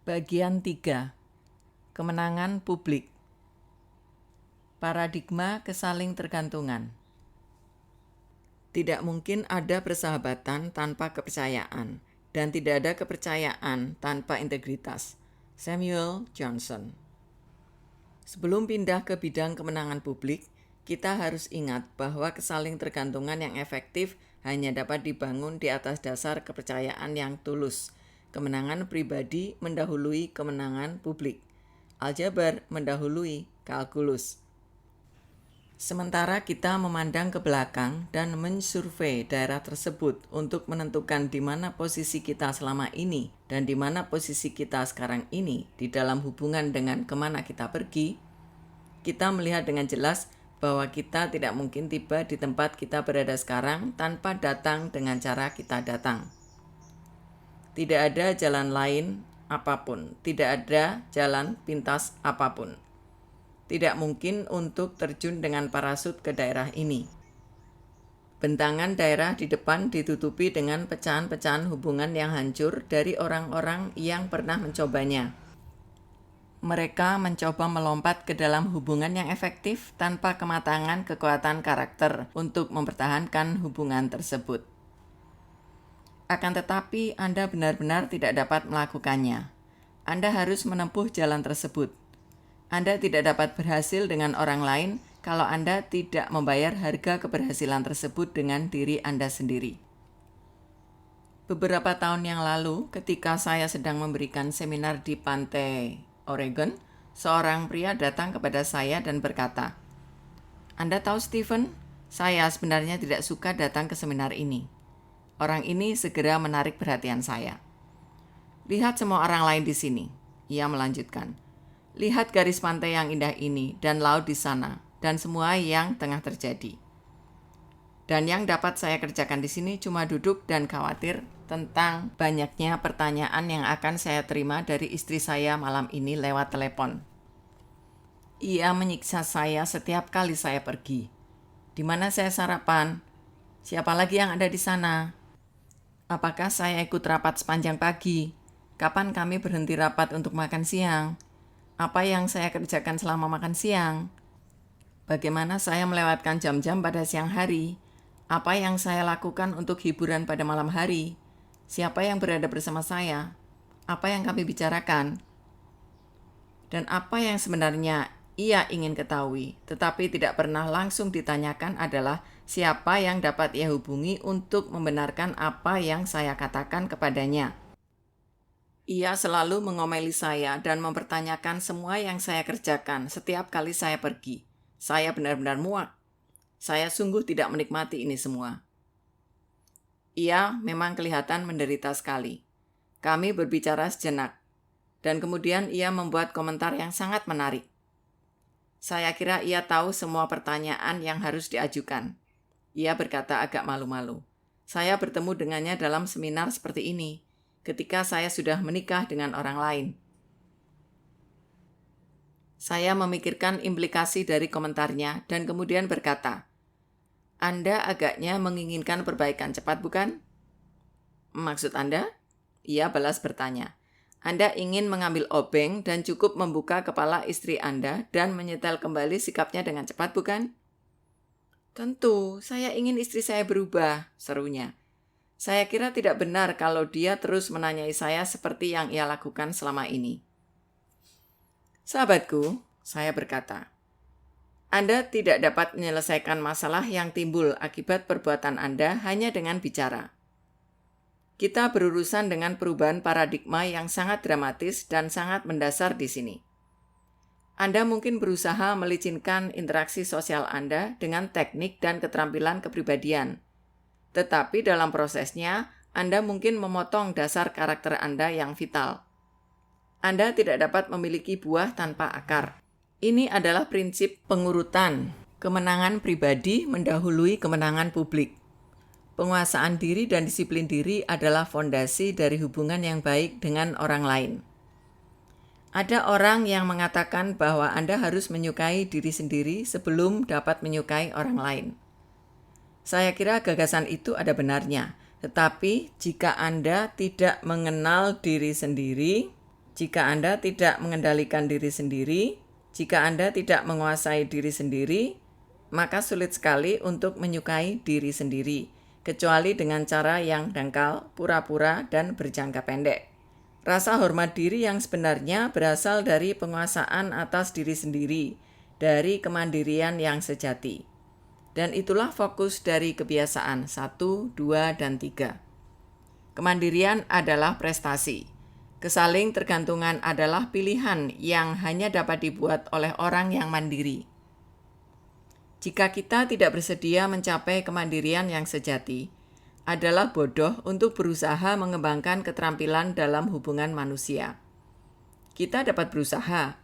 Bagian 3. Kemenangan publik. Paradigma kesalingtergantungan. Tidak mungkin ada persahabatan tanpa kepercayaan, dan tidak ada kepercayaan tanpa integritas. Samuel Johnson. Sebelum pindah ke bidang kemenangan publik, kita harus ingat bahwa kesalingtergantungan yang efektif hanya dapat dibangun di atas dasar kepercayaan yang tulus. Kemenangan pribadi mendahului kemenangan publik. Aljabar mendahului kalkulus. Sementara kita memandang ke belakang dan mensurvei daerah tersebut untuk menentukan di mana posisi kita selama ini dan di mana posisi kita sekarang ini di dalam hubungan dengan kemana kita pergi, kita melihat dengan jelas bahwa kita tidak mungkin tiba di tempat kita berada sekarang tanpa datang dengan cara kita datang. Tidak ada jalan lain apapun, tidak ada jalan pintas apapun. Tidak mungkin untuk terjun dengan parasut ke daerah ini. Bentangan daerah di depan ditutupi dengan pecahan-pecahan hubungan yang hancur dari orang-orang yang pernah mencobanya. Mereka mencoba melompat ke dalam hubungan yang efektif tanpa kematangan kekuatan karakter untuk mempertahankan hubungan tersebut. Akan tetapi, Anda benar-benar tidak dapat melakukannya. Anda harus menempuh jalan tersebut. Anda tidak dapat berhasil dengan orang lain kalau Anda tidak membayar harga keberhasilan tersebut dengan diri Anda sendiri. Beberapa tahun yang lalu, ketika saya sedang memberikan seminar di pantai Oregon, seorang pria datang kepada saya dan berkata, "Anda tahu Stephen, saya sebenarnya tidak suka datang ke seminar ini." Orang ini segera menarik perhatian saya. "Lihat semua orang lain di sini," ia melanjutkan. "Lihat garis pantai yang indah ini dan laut di sana dan semua yang tengah terjadi. Dan yang dapat saya kerjakan di sini cuma duduk dan khawatir tentang banyaknya pertanyaan yang akan saya terima dari istri saya malam ini lewat telepon. Ia menyiksa saya setiap kali saya pergi. Di mana saya sarapan? Siapa lagi yang ada di sana? Apakah saya ikut rapat sepanjang pagi? Kapan kami berhenti rapat untuk makan siang? Apa yang saya kerjakan selama makan siang? Bagaimana saya melewatkan jam-jam pada siang hari? Apa yang saya lakukan untuk hiburan pada malam hari? Siapa yang berada bersama saya? Apa yang kami bicarakan? Dan apa yang sebenarnya ia ingin ketahui, tetapi tidak pernah langsung ditanyakan adalah siapa yang dapat ia hubungi untuk membenarkan apa yang saya katakan kepadanya. Ia selalu mengomeli saya dan mempertanyakan semua yang saya kerjakan setiap kali saya pergi. Saya benar-benar muak. Saya sungguh tidak menikmati ini semua. Ia memang kelihatan menderita sekali. Kami berbicara sejenak, dan kemudian ia membuat komentar yang sangat menarik. Saya kira ia tahu semua pertanyaan yang harus diajukan. Ia berkata agak malu-malu. Saya bertemu dengannya dalam seminar seperti ini, ketika saya sudah menikah dengan orang lain. Saya memikirkan implikasi dari komentarnya dan kemudian berkata, "Anda agaknya menginginkan perbaikan cepat, bukan?" "Maksud Anda?" Ia balas bertanya. "Anda ingin mengambil obeng dan cukup membuka kepala istri Anda dan menyetel kembali sikapnya dengan cepat, bukan?" "Tentu, saya ingin istri saya berubah," serunya. "Saya kira tidak benar kalau dia terus menanyai saya seperti yang ia lakukan selama ini." "Sahabatku," saya berkata, "Anda tidak dapat menyelesaikan masalah yang timbul akibat perbuatan Anda hanya dengan bicara. Kita berurusan dengan perubahan paradigma yang sangat dramatis dan sangat mendasar di sini. Anda mungkin berusaha melicinkan interaksi sosial Anda dengan teknik dan keterampilan kepribadian. Tetapi dalam prosesnya, Anda mungkin memotong dasar karakter Anda yang vital. Anda tidak dapat memiliki buah tanpa akar. Ini adalah prinsip pengurutan. Kemenangan pribadi mendahului kemenangan publik. Penguasaan diri dan disiplin diri adalah fondasi dari hubungan yang baik dengan orang lain. Ada orang yang mengatakan bahwa Anda harus menyukai diri sendiri sebelum dapat menyukai orang lain. Saya kira gagasan itu ada benarnya, tetapi jika Anda tidak mengenal diri sendiri, Jika Anda tidak mengendalikan diri sendiri, jika Anda tidak menguasai diri sendiri, maka sulit sekali untuk menyukai diri sendiri, kecuali dengan cara yang dangkal, pura-pura, dan berjangka pendek. Rasa hormat diri yang sebenarnya berasal dari penguasaan atas diri sendiri, dari kemandirian yang sejati. Dan itulah fokus dari kebiasaan 1, 2, dan 3. Kemandirian adalah prestasi. Kesaling tergantungan adalah pilihan yang hanya dapat dibuat oleh orang yang mandiri. Jika kita tidak bersedia mencapai kemandirian yang sejati, adalah bodoh untuk berusaha mengembangkan keterampilan dalam hubungan manusia. Kita dapat berusaha.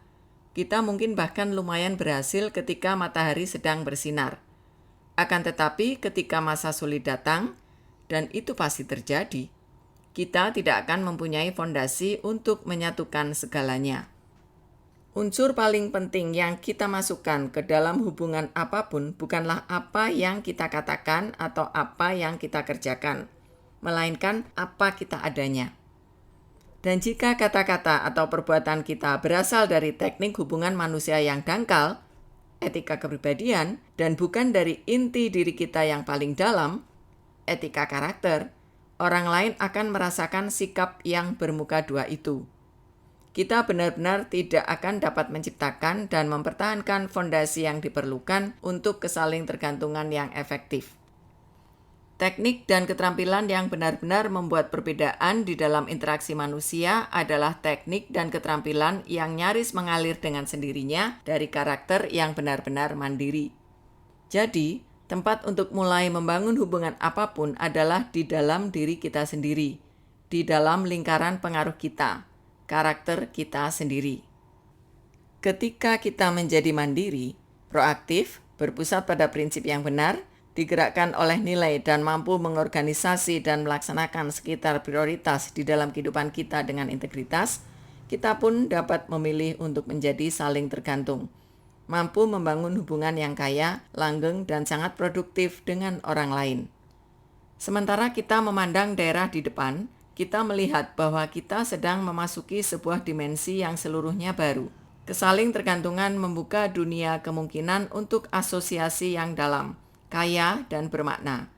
Kita mungkin bahkan lumayan berhasil ketika matahari sedang bersinar. Akan tetapi ketika masa sulit datang, dan itu pasti terjadi, kita tidak akan mempunyai fondasi untuk menyatukan segalanya. Unsur paling penting yang kita masukkan ke dalam hubungan apapun bukanlah apa yang kita katakan atau apa yang kita kerjakan, melainkan apa kita adanya. Dan jika kata-kata atau perbuatan kita berasal dari teknik hubungan manusia yang dangkal, etika kepribadian, dan bukan dari inti diri kita yang paling dalam, etika karakter, orang lain akan merasakan sikap yang bermuka dua itu. Kita benar-benar tidak akan dapat menciptakan dan mempertahankan fondasi yang diperlukan untuk kesaling tergantungan yang efektif. Teknik dan keterampilan yang benar-benar membuat perbedaan di dalam interaksi manusia adalah teknik dan keterampilan yang nyaris mengalir dengan sendirinya dari karakter yang benar-benar mandiri. Jadi, tempat untuk mulai membangun hubungan apapun adalah di dalam diri kita sendiri, di dalam lingkaran pengaruh kita, karakter kita sendiri. Ketika kita menjadi mandiri, proaktif, berpusat pada prinsip yang benar, digerakkan oleh nilai dan mampu mengorganisasi dan melaksanakan sekitar prioritas di dalam kehidupan kita dengan integritas, kita pun dapat memilih untuk menjadi saling tergantung, mampu membangun hubungan yang kaya, langgeng, dan sangat produktif dengan orang lain. Sementara kita memandang daerah di depan, kita melihat bahwa kita sedang memasuki sebuah dimensi yang seluruhnya baru. Kesaling tergantungan membuka dunia kemungkinan untuk asosiasi yang dalam, kaya, dan bermakna,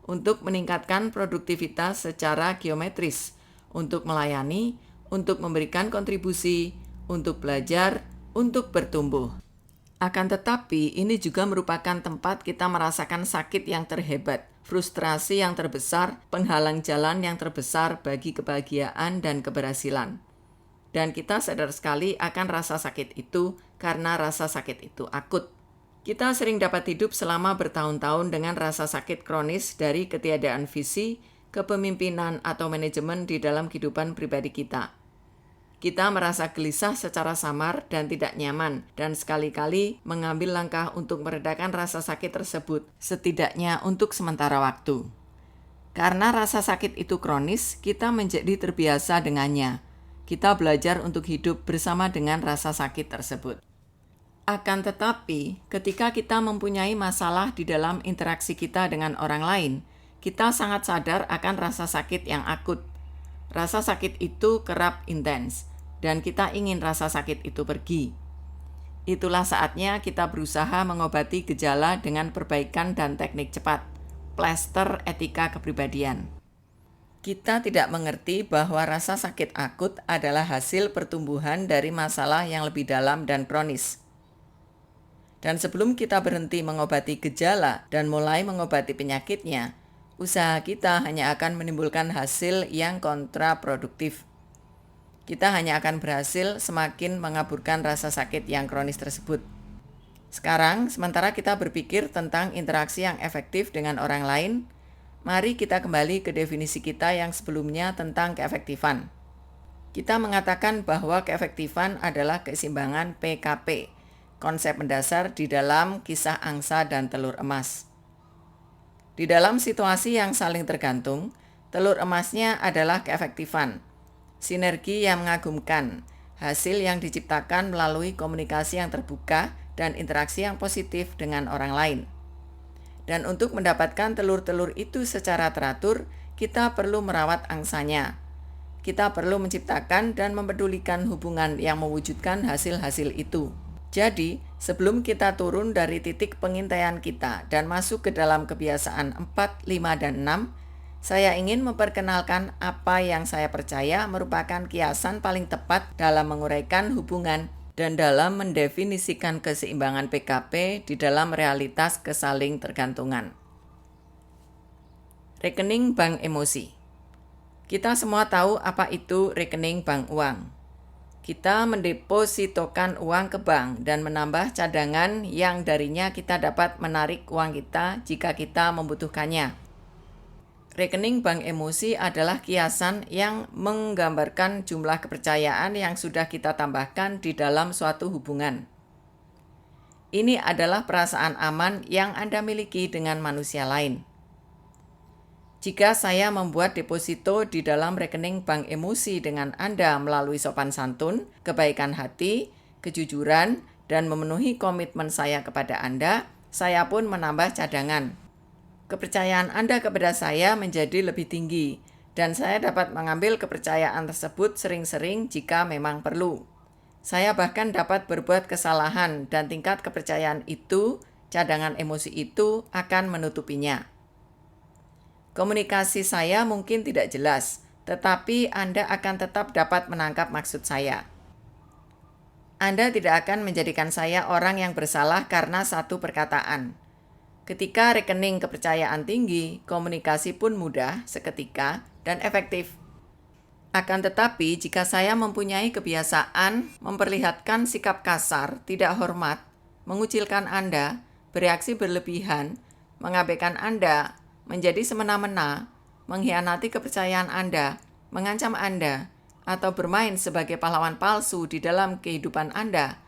untuk meningkatkan produktivitas secara geometris, untuk melayani, untuk memberikan kontribusi, untuk belajar, untuk bertumbuh. Akan tetapi, ini juga merupakan tempat kita merasakan sakit yang terhebat, frustrasi yang terbesar, penghalang jalan yang terbesar bagi kebahagiaan dan keberhasilan. Dan kita sadar sekali akan rasa sakit itu karena rasa sakit itu akut. Kita sering dapat hidup selama bertahun-tahun dengan rasa sakit kronis dari ketiadaan visi, kepemimpinan, atau manajemen di dalam kehidupan pribadi kita. Kita merasa gelisah secara samar dan tidak nyaman, dan sekali-kali mengambil langkah untuk meredakan rasa sakit tersebut, setidaknya untuk sementara waktu. Karena rasa sakit itu kronis, kita menjadi terbiasa dengannya. Kita belajar untuk hidup bersama dengan rasa sakit tersebut. Akan tetapi, ketika kita mempunyai masalah di dalam interaksi kita dengan orang lain, kita sangat sadar akan rasa sakit yang akut. Rasa sakit itu kerap intens, dan kita ingin rasa sakit itu pergi. Itulah saatnya kita berusaha mengobati gejala dengan perbaikan dan teknik cepat, plester etika kepribadian. Kita tidak mengerti bahwa rasa sakit akut adalah hasil pertumbuhan dari masalah yang lebih dalam dan kronis. Dan sebelum kita berhenti mengobati gejala dan mulai mengobati penyakitnya, usaha kita hanya akan menimbulkan hasil yang kontraproduktif. Kita hanya akan berhasil semakin mengaburkan rasa sakit yang kronis tersebut. Sekarang, sementara kita berpikir tentang interaksi yang efektif dengan orang lain, mari kita kembali ke definisi kita yang sebelumnya tentang keefektifan. Kita mengatakan bahwa keefektifan adalah keseimbangan PKP, konsep mendasar di dalam kisah angsa dan telur emas. Di dalam situasi yang saling tergantung, telur emasnya adalah keefektifan, sinergi yang mengagumkan, hasil yang diciptakan melalui komunikasi yang terbuka dan interaksi yang positif dengan orang lain. Dan untuk mendapatkan telur-telur itu secara teratur, kita perlu merawat angsanya. kita perlu menciptakan dan mempedulikan hubungan yang mewujudkan hasil-hasil itu. Jadi, sebelum kita turun dari titik pengintaian kita dan masuk ke dalam kebiasaan 4, 5, dan 6, saya ingin memperkenalkan apa yang saya percaya merupakan kiasan paling tepat dalam menguraikan hubungan dan dalam mendefinisikan keseimbangan PKP di dalam realitas kesaling tergantungan. Rekening bank emosi. Kita semua tahu apa itu rekening bank uang. Kita mendepositokan uang ke bank dan menambah cadangan yang darinya kita dapat menarik uang kita jika kita membutuhkannya. Rekening bank emosi adalah kiasan yang menggambarkan jumlah kepercayaan yang sudah kita tambahkan di dalam suatu hubungan. Ini adalah perasaan aman yang Anda miliki dengan manusia lain. Jika saya membuat deposito di dalam rekening bank emosi dengan Anda melalui sopan santun, kebaikan hati, kejujuran, dan memenuhi komitmen saya kepada Anda, saya pun menambah cadangan. Kepercayaan Anda kepada saya menjadi lebih tinggi, dan saya dapat mengambil kepercayaan tersebut sering-sering jika memang perlu. Saya bahkan dapat berbuat kesalahan, dan tingkat kepercayaan itu, cadangan emosi itu, akan menutupinya. Komunikasi saya mungkin tidak jelas, tetapi Anda akan tetap dapat menangkap maksud saya. Anda tidak akan menjadikan saya orang yang bersalah karena satu perkataan. Ketika rekening kepercayaan tinggi, komunikasi pun mudah, seketika, dan efektif. Akan tetapi, jika saya mempunyai kebiasaan memperlihatkan sikap kasar, tidak hormat, mengucilkan Anda, bereaksi berlebihan, mengabaikan Anda, menjadi semena-mena, mengkhianati kepercayaan Anda, mengancam Anda, atau bermain sebagai pahlawan palsu di dalam kehidupan Anda,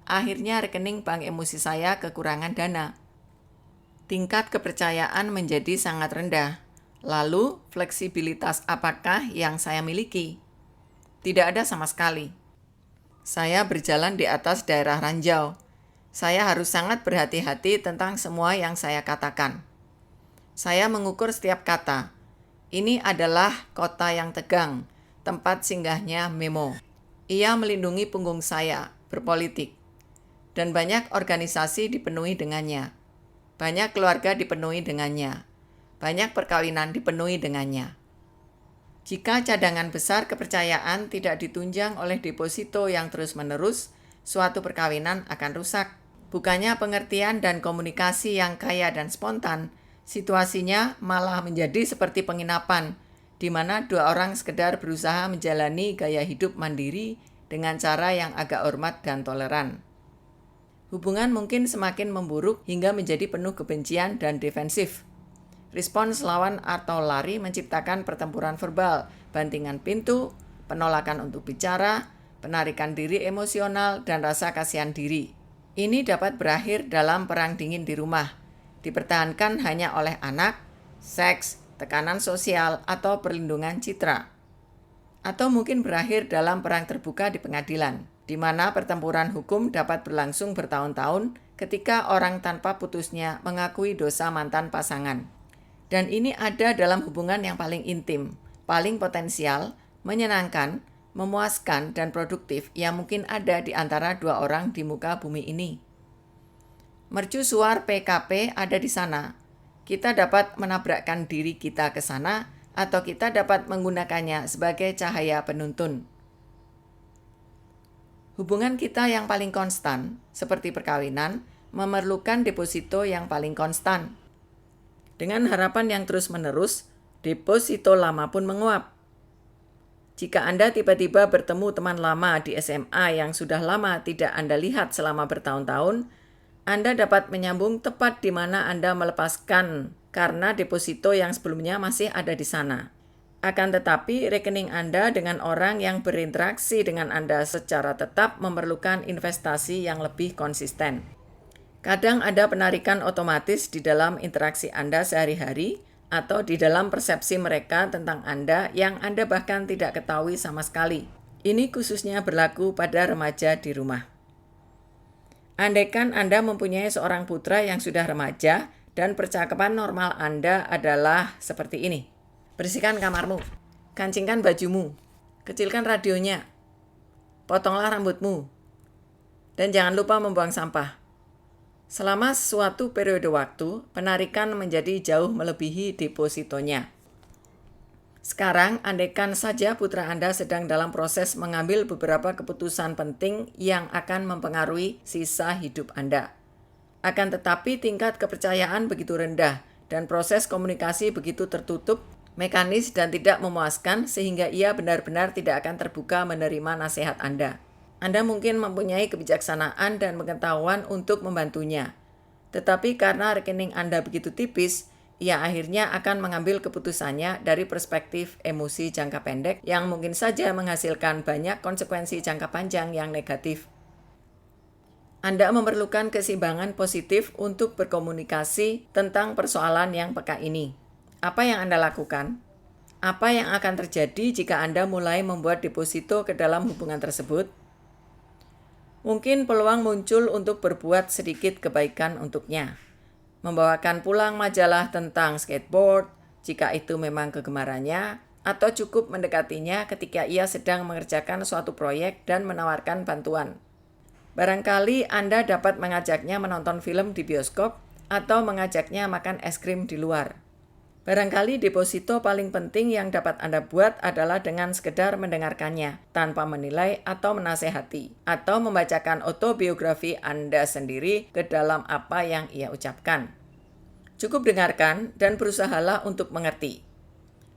akhirnya rekening bank emosi saya kekurangan dana. Tingkat kepercayaan menjadi sangat rendah. Lalu, fleksibilitas apakah yang saya miliki? Tidak ada sama sekali. Saya berjalan di atas daerah ranjau. Saya harus sangat berhati-hati tentang semua yang saya katakan. Saya mengukur setiap kata. Ini adalah kota yang tegang, tempat singgahnya Memo. Ia melindungi punggung saya, berpolitik. Dan banyak organisasi dipenuhi dengannya. Banyak keluarga dipenuhi dengannya. Banyak perkawinan dipenuhi dengannya. Jika cadangan besar kepercayaan tidak ditunjang oleh deposito yang terus-menerus, suatu perkawinan akan rusak. Bukannya pengertian dan komunikasi yang kaya dan spontan, situasinya malah menjadi seperti penginapan, di mana dua orang sekedar berusaha menjalani gaya hidup mandiri dengan cara yang agak hormat dan toleran. Hubungan mungkin semakin memburuk hingga menjadi penuh kebencian dan defensif. Respons lawan atau lari menciptakan pertempuran verbal, bantingan pintu, penolakan untuk bicara, penarikan diri emosional, dan rasa kasihan diri. Ini dapat berakhir dalam perang dingin di rumah, dipertahankan hanya oleh anak, seks, tekanan sosial, atau perlindungan citra. Atau mungkin berakhir dalam perang terbuka di pengadilan, di mana pertempuran hukum dapat berlangsung bertahun-tahun ketika orang tanpa putusnya mengakui dosa mantan pasangan. Dan ini ada dalam hubungan yang paling intim, paling potensial, menyenangkan, memuaskan, dan produktif yang mungkin ada di antara dua orang di muka bumi ini. Mercusuar PKP ada di sana. Kita dapat menabrakkan diri kita ke sana, atau kita dapat menggunakannya sebagai cahaya penuntun. Hubungan kita yang paling konstan, seperti perkawinan, memerlukan deposito yang paling konstan. Dengan harapan yang terus-menerus, deposito lama pun menguap. Jika Anda tiba-tiba bertemu teman lama di SMA yang sudah lama tidak Anda lihat selama bertahun-tahun, Anda dapat menyambung tepat di mana Anda melepaskan karena deposito yang sebelumnya masih ada di sana. Akan tetapi, rekening Anda dengan orang yang berinteraksi dengan Anda secara tetap memerlukan investasi yang lebih konsisten. Kadang ada penarikan otomatis di dalam interaksi Anda sehari-hari atau di dalam persepsi mereka tentang Anda yang Anda bahkan tidak ketahui sama sekali. Ini khususnya berlaku pada remaja di rumah. Andaikan Anda mempunyai seorang putra yang sudah remaja dan percakapan normal Anda adalah seperti ini. Bersihkan kamarmu, kancingkan bajumu, Kecilkan radionya. Potonglah rambutmu. Dan jangan lupa membuang sampah. Selama suatu periode waktu, penarikan menjadi jauh melebihi depositonya. Sekarang, andaikan saja putra Anda sedang dalam proses mengambil beberapa keputusan penting yang akan mempengaruhi sisa hidup Anda. Akan tetapi tingkat kepercayaan begitu rendah dan proses komunikasi begitu tertutup, mekanis dan tidak memuaskan sehingga ia benar-benar tidak akan terbuka menerima nasihat Anda. Anda mungkin mempunyai kebijaksanaan dan pengetahuan untuk membantunya. Tetapi karena rekening Anda begitu tipis, ia akhirnya akan mengambil keputusannya dari perspektif emosi jangka pendek yang mungkin saja menghasilkan banyak konsekuensi jangka panjang yang negatif. Anda memerlukan keseimbangan positif untuk berkomunikasi tentang persoalan yang peka ini. Apa yang Anda lakukan? Apa yang akan terjadi jika Anda mulai membuat deposito ke dalam hubungan tersebut? Mungkin peluang muncul untuk berbuat sedikit kebaikan untuknya. Membawakan pulang majalah tentang skateboard, jika itu memang kegemarannya, atau cukup mendekatinya ketika ia sedang mengerjakan suatu proyek dan menawarkan bantuan. Barangkali Anda dapat mengajaknya menonton film di bioskop atau mengajaknya makan es krim di luar. Barangkali deposito paling penting yang dapat Anda buat adalah dengan sekedar mendengarkannya, tanpa menilai atau menasehati, atau membacakan autobiografi Anda sendiri ke dalam apa yang ia ucapkan. Cukup dengarkan dan berusahalah untuk mengerti.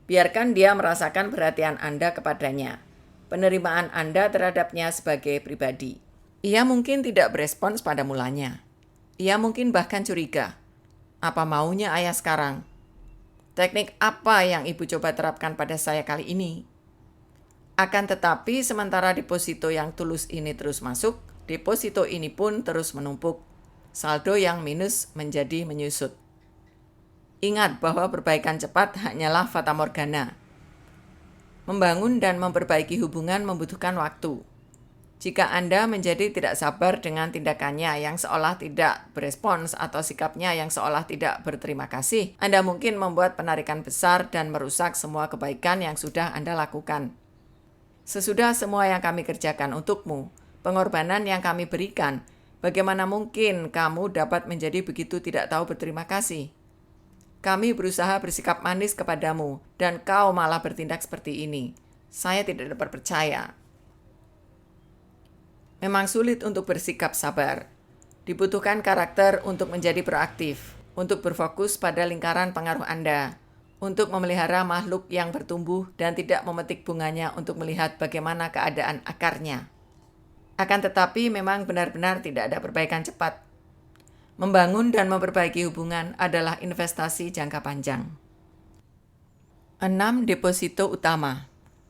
Biarkan dia merasakan perhatian Anda kepadanya, penerimaan Anda terhadapnya sebagai pribadi. Ia mungkin tidak berespons pada mulanya. Ia mungkin bahkan curiga. Apa maunya ayah sekarang? Teknik apa yang ibu coba terapkan pada saya kali ini? Akan tetapi sementara deposito yang tulus ini terus masuk, deposito ini pun terus menumpuk. Saldo yang minus menjadi menyusut. Ingat bahwa perbaikan cepat hanyalah fata morgana. Membangun dan memperbaiki hubungan membutuhkan waktu. Jika Anda menjadi tidak sabar dengan tindakannya yang seolah tidak berespons atau sikapnya yang seolah tidak berterima kasih, Anda mungkin membuat penarikan besar dan merusak semua kebaikan yang sudah Anda lakukan. Sesudah semua yang kami kerjakan untukmu, pengorbanan yang kami berikan, bagaimana mungkin kamu dapat menjadi begitu tidak tahu berterima kasih? Kami berusaha bersikap manis kepadamu, dan kau malah bertindak seperti ini. Saya tidak dapat percaya. Memang sulit untuk bersikap sabar. Dibutuhkan karakter untuk menjadi proaktif, untuk berfokus pada lingkaran pengaruh Anda, untuk memelihara makhluk yang bertumbuh dan tidak memetik bunganya untuk melihat bagaimana keadaan akarnya. Akan tetapi memang benar-benar tidak ada perbaikan cepat. Membangun dan memperbaiki hubungan adalah investasi jangka panjang. 6 deposito utama.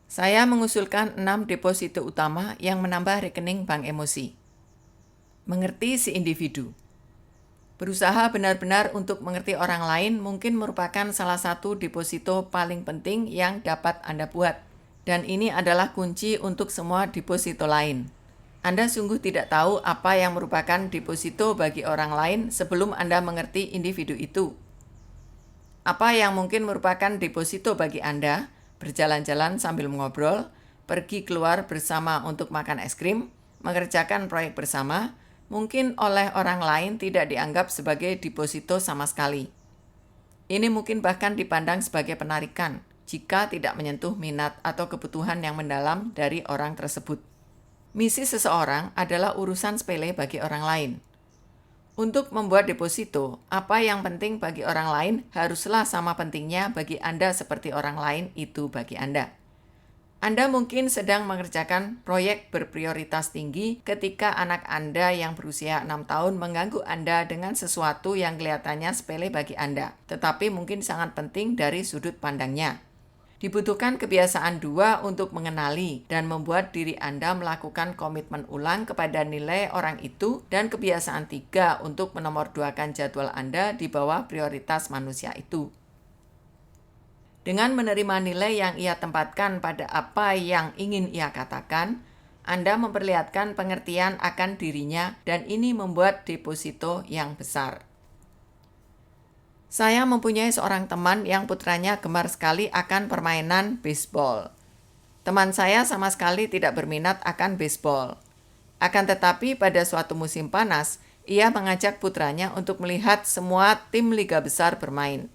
Saya mengusulkan 6 deposito utama yang menambah rekening bank emosi. Mengerti si individu. Berusaha benar-benar untuk mengerti orang lain mungkin merupakan salah satu deposito paling penting yang dapat Anda buat. Dan ini adalah kunci untuk semua deposito lain. Anda sungguh tidak tahu apa yang merupakan deposito bagi orang lain sebelum Anda mengerti individu itu. Apa yang mungkin merupakan deposito bagi Anda? Berjalan-jalan sambil mengobrol, pergi keluar bersama untuk makan es krim, mengerjakan proyek bersama, mungkin oleh orang lain tidak dianggap sebagai deposito sama sekali. Ini mungkin bahkan dipandang sebagai penarikan jika tidak menyentuh minat atau kebutuhan yang mendalam dari orang tersebut. Misi seseorang adalah urusan sepele bagi orang lain. Untuk membuat deposito, apa yang penting bagi orang lain haruslah sama pentingnya bagi Anda seperti orang lain itu bagi Anda. Anda mungkin sedang mengerjakan proyek berprioritas tinggi ketika anak Anda yang berusia 6 tahun mengganggu Anda dengan sesuatu yang kelihatannya sepele bagi Anda, tetapi mungkin sangat penting dari sudut pandangnya. Dibutuhkan kebiasaan 2 untuk mengenali dan membuat diri Anda melakukan komitmen ulang kepada nilai orang itu dan kebiasaan 3 untuk menomorduakan jadwal Anda di bawah prioritas manusia itu. Dengan menerima nilai yang ia tempatkan pada apa yang ingin ia katakan, Anda memperlihatkan pengertian akan dirinya dan ini membuat deposito yang besar. Saya mempunyai seorang teman yang putranya gemar sekali akan permainan baseball. Teman saya sama sekali tidak berminat akan baseball. Akan tetapi pada suatu musim panas, ia mengajak putranya untuk melihat semua tim liga besar bermain.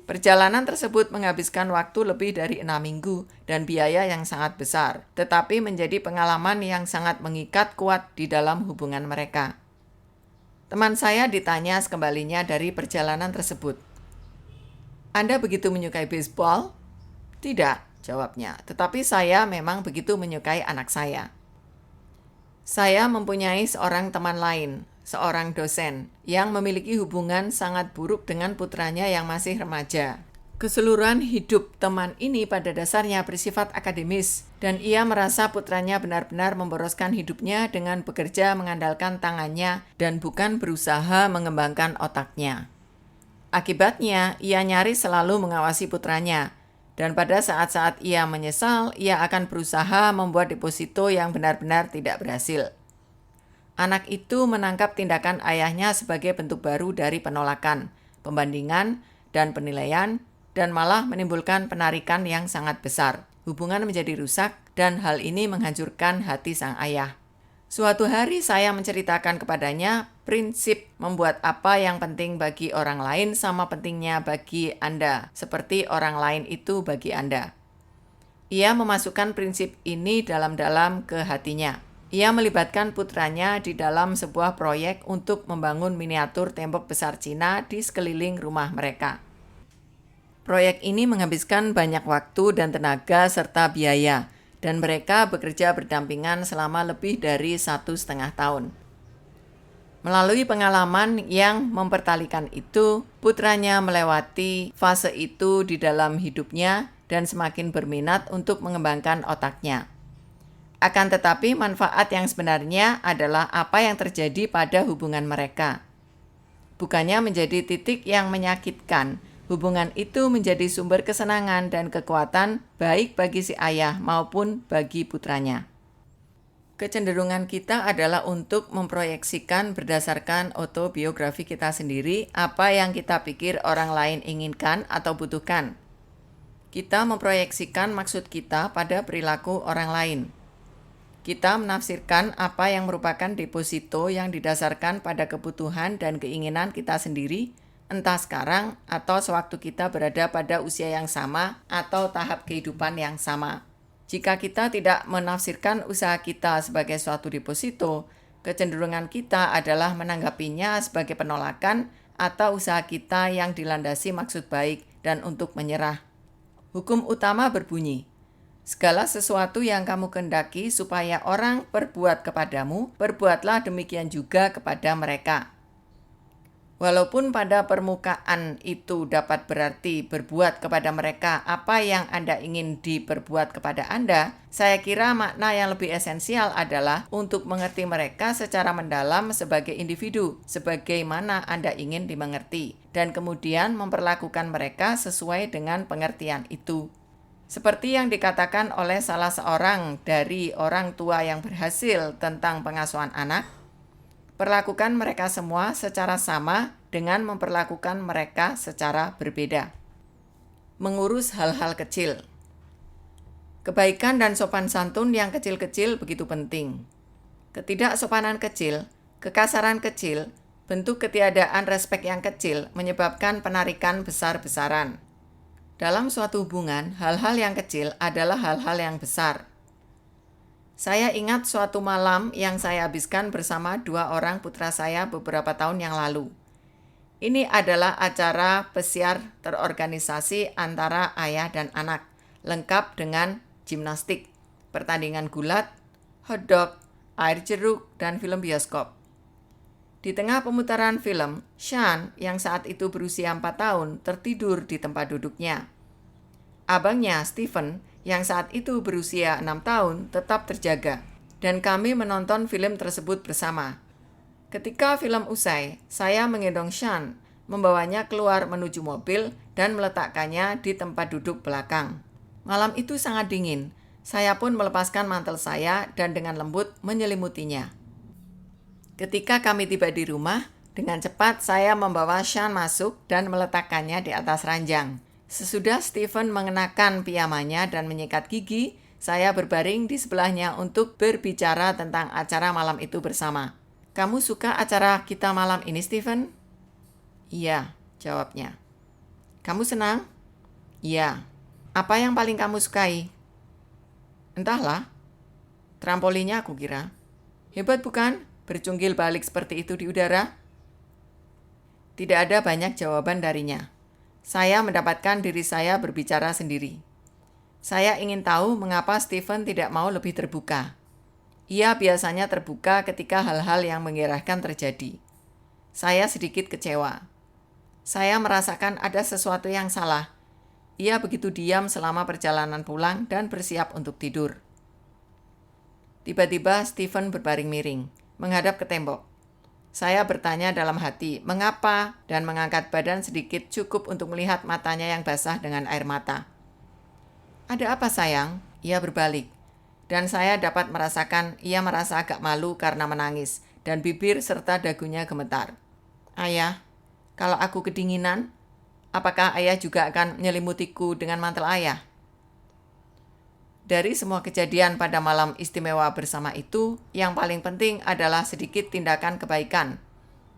Perjalanan tersebut menghabiskan waktu lebih dari 6 minggu dan biaya yang sangat besar, tetapi menjadi pengalaman yang sangat mengikat kuat di dalam hubungan mereka. Teman saya ditanya sekembalinya dari perjalanan tersebut, "Anda begitu menyukai baseball?" "Tidak," jawabnya, "tetapi saya memang begitu menyukai anak saya." Saya mempunyai seorang teman lain, seorang dosen, yang memiliki hubungan sangat buruk dengan putranya yang masih remaja. Keseluruhan hidup teman ini pada dasarnya bersifat akademis, dan ia merasa putranya benar-benar memboroskan hidupnya dengan bekerja mengandalkan tangannya dan bukan berusaha mengembangkan otaknya. Akibatnya, ia nyaris selalu mengawasi putranya, dan pada saat-saat ia menyesal, ia akan berusaha membuat deposito yang benar-benar tidak berhasil. Anak itu menangkap tindakan ayahnya sebagai bentuk baru dari penolakan, pembandingan, dan penilaian, dan malah menimbulkan penarikan yang sangat besar. Hubungan menjadi rusak, dan hal ini menghancurkan hati sang ayah. Suatu hari saya menceritakan kepadanya prinsip membuat apa yang penting bagi orang lain sama pentingnya bagi Anda, seperti orang lain itu bagi Anda. Ia memasukkan prinsip ini dalam-dalam ke hatinya. Ia melibatkan putranya di dalam sebuah proyek untuk membangun miniatur tembok besar Cina di sekeliling rumah mereka. Proyek ini menghabiskan banyak waktu dan tenaga serta biaya, dan mereka bekerja berdampingan selama lebih dari 1,5 tahun. Melalui pengalaman yang mempertalikan itu, putranya melewati fase itu di dalam hidupnya dan semakin berminat untuk mengembangkan otaknya. Akan tetapi manfaat yang sebenarnya adalah apa yang terjadi pada hubungan mereka. Bukannya menjadi titik yang menyakitkan, hubungan itu menjadi sumber kesenangan dan kekuatan baik bagi si ayah maupun bagi putranya. Kecenderungan kita adalah untuk memproyeksikan berdasarkan autobiografi kita sendiri apa yang kita pikir orang lain inginkan atau butuhkan. Kita memproyeksikan maksud kita pada perilaku orang lain. Kita menafsirkan apa yang merupakan deposito yang didasarkan pada kebutuhan dan keinginan kita sendiri, entah sekarang atau sewaktu kita berada pada usia yang sama atau tahap kehidupan yang sama. Jika kita tidak menafsirkan usaha kita sebagai suatu deposito, kecenderungan kita adalah menanggapinya sebagai penolakan atau usaha kita yang dilandasi maksud baik dan untuk menyerah. Hukum utama berbunyi, segala sesuatu yang kamu kehendaki supaya orang berbuat kepadamu, perbuatlah demikian juga kepada mereka. Walaupun pada permukaan itu dapat berarti berbuat kepada mereka apa yang Anda ingin diperbuat kepada Anda, saya kira makna yang lebih esensial adalah untuk mengerti mereka secara mendalam sebagai individu, sebagaimana Anda ingin dimengerti, dan kemudian memperlakukan mereka sesuai dengan pengertian itu. Seperti yang dikatakan oleh salah seorang dari orang tua yang berhasil tentang pengasuhan anak, perlakukan mereka semua secara sama dengan memperlakukan mereka secara berbeda. Mengurus hal-hal kecil. Kebaikan dan sopan santun yang kecil-kecil begitu penting. Ketidaksopanan kecil, kekasaran kecil, bentuk ketiadaan respek yang kecil menyebabkan penarikan besar-besaran. Dalam suatu hubungan, hal-hal yang kecil adalah hal-hal yang besar. Saya ingat suatu malam yang saya habiskan bersama 2 orang putra saya beberapa tahun yang lalu. Ini adalah acara pesiar terorganisasi antara ayah dan anak, lengkap dengan gimnastik, pertandingan gulat, hotdog, air jeruk, dan film bioskop. Di tengah pemutaran film, Sean yang saat itu berusia 4 tahun tertidur di tempat duduknya. Abangnya, Stephen, yang saat itu berusia 6 tahun tetap terjaga, dan kami menonton film tersebut bersama. Ketika film usai, saya menggendong Sean, membawanya keluar menuju mobil dan meletakkannya di tempat duduk belakang. Malam itu sangat dingin, saya pun melepaskan mantel saya dan dengan lembut menyelimutinya. Ketika kami tiba di rumah, dengan cepat saya membawa Sean masuk dan meletakkannya di atas ranjang. Sesudah Stephen mengenakan piyamanya dan menyikat gigi, Saya berbaring di sebelahnya untuk berbicara tentang acara malam itu bersama. Kamu suka acara kita malam ini, Stephen? Iya, jawabnya. Kamu senang? Iya. Apa yang paling kamu sukai? Entahlah. Trampolinnya aku kira. Hebat bukan? Bercunggil balik seperti itu di udara? Tidak ada banyak jawaban darinya. Saya mendapatkan diri saya berbicara sendiri. Saya ingin tahu mengapa Stephen tidak mau lebih terbuka. Ia biasanya terbuka ketika hal-hal yang menggerakkan terjadi. Saya sedikit kecewa. Saya merasakan ada sesuatu yang salah. Ia begitu diam selama perjalanan pulang dan bersiap untuk tidur. Tiba-tiba Stephen berbaring miring, menghadap ke tembok. Saya bertanya dalam hati, mengapa, dan mengangkat badan sedikit cukup untuk melihat matanya yang basah dengan air mata. Ada apa sayang? Ia berbalik. Dan saya dapat merasakan ia merasa agak malu karena menangis, dan bibir serta dagunya gemetar. Ayah, kalau aku kedinginan, apakah ayah juga akan menyelimutiku dengan mantel ayah? Dari semua kejadian pada malam istimewa bersama itu, yang paling penting adalah sedikit tindakan kebaikan.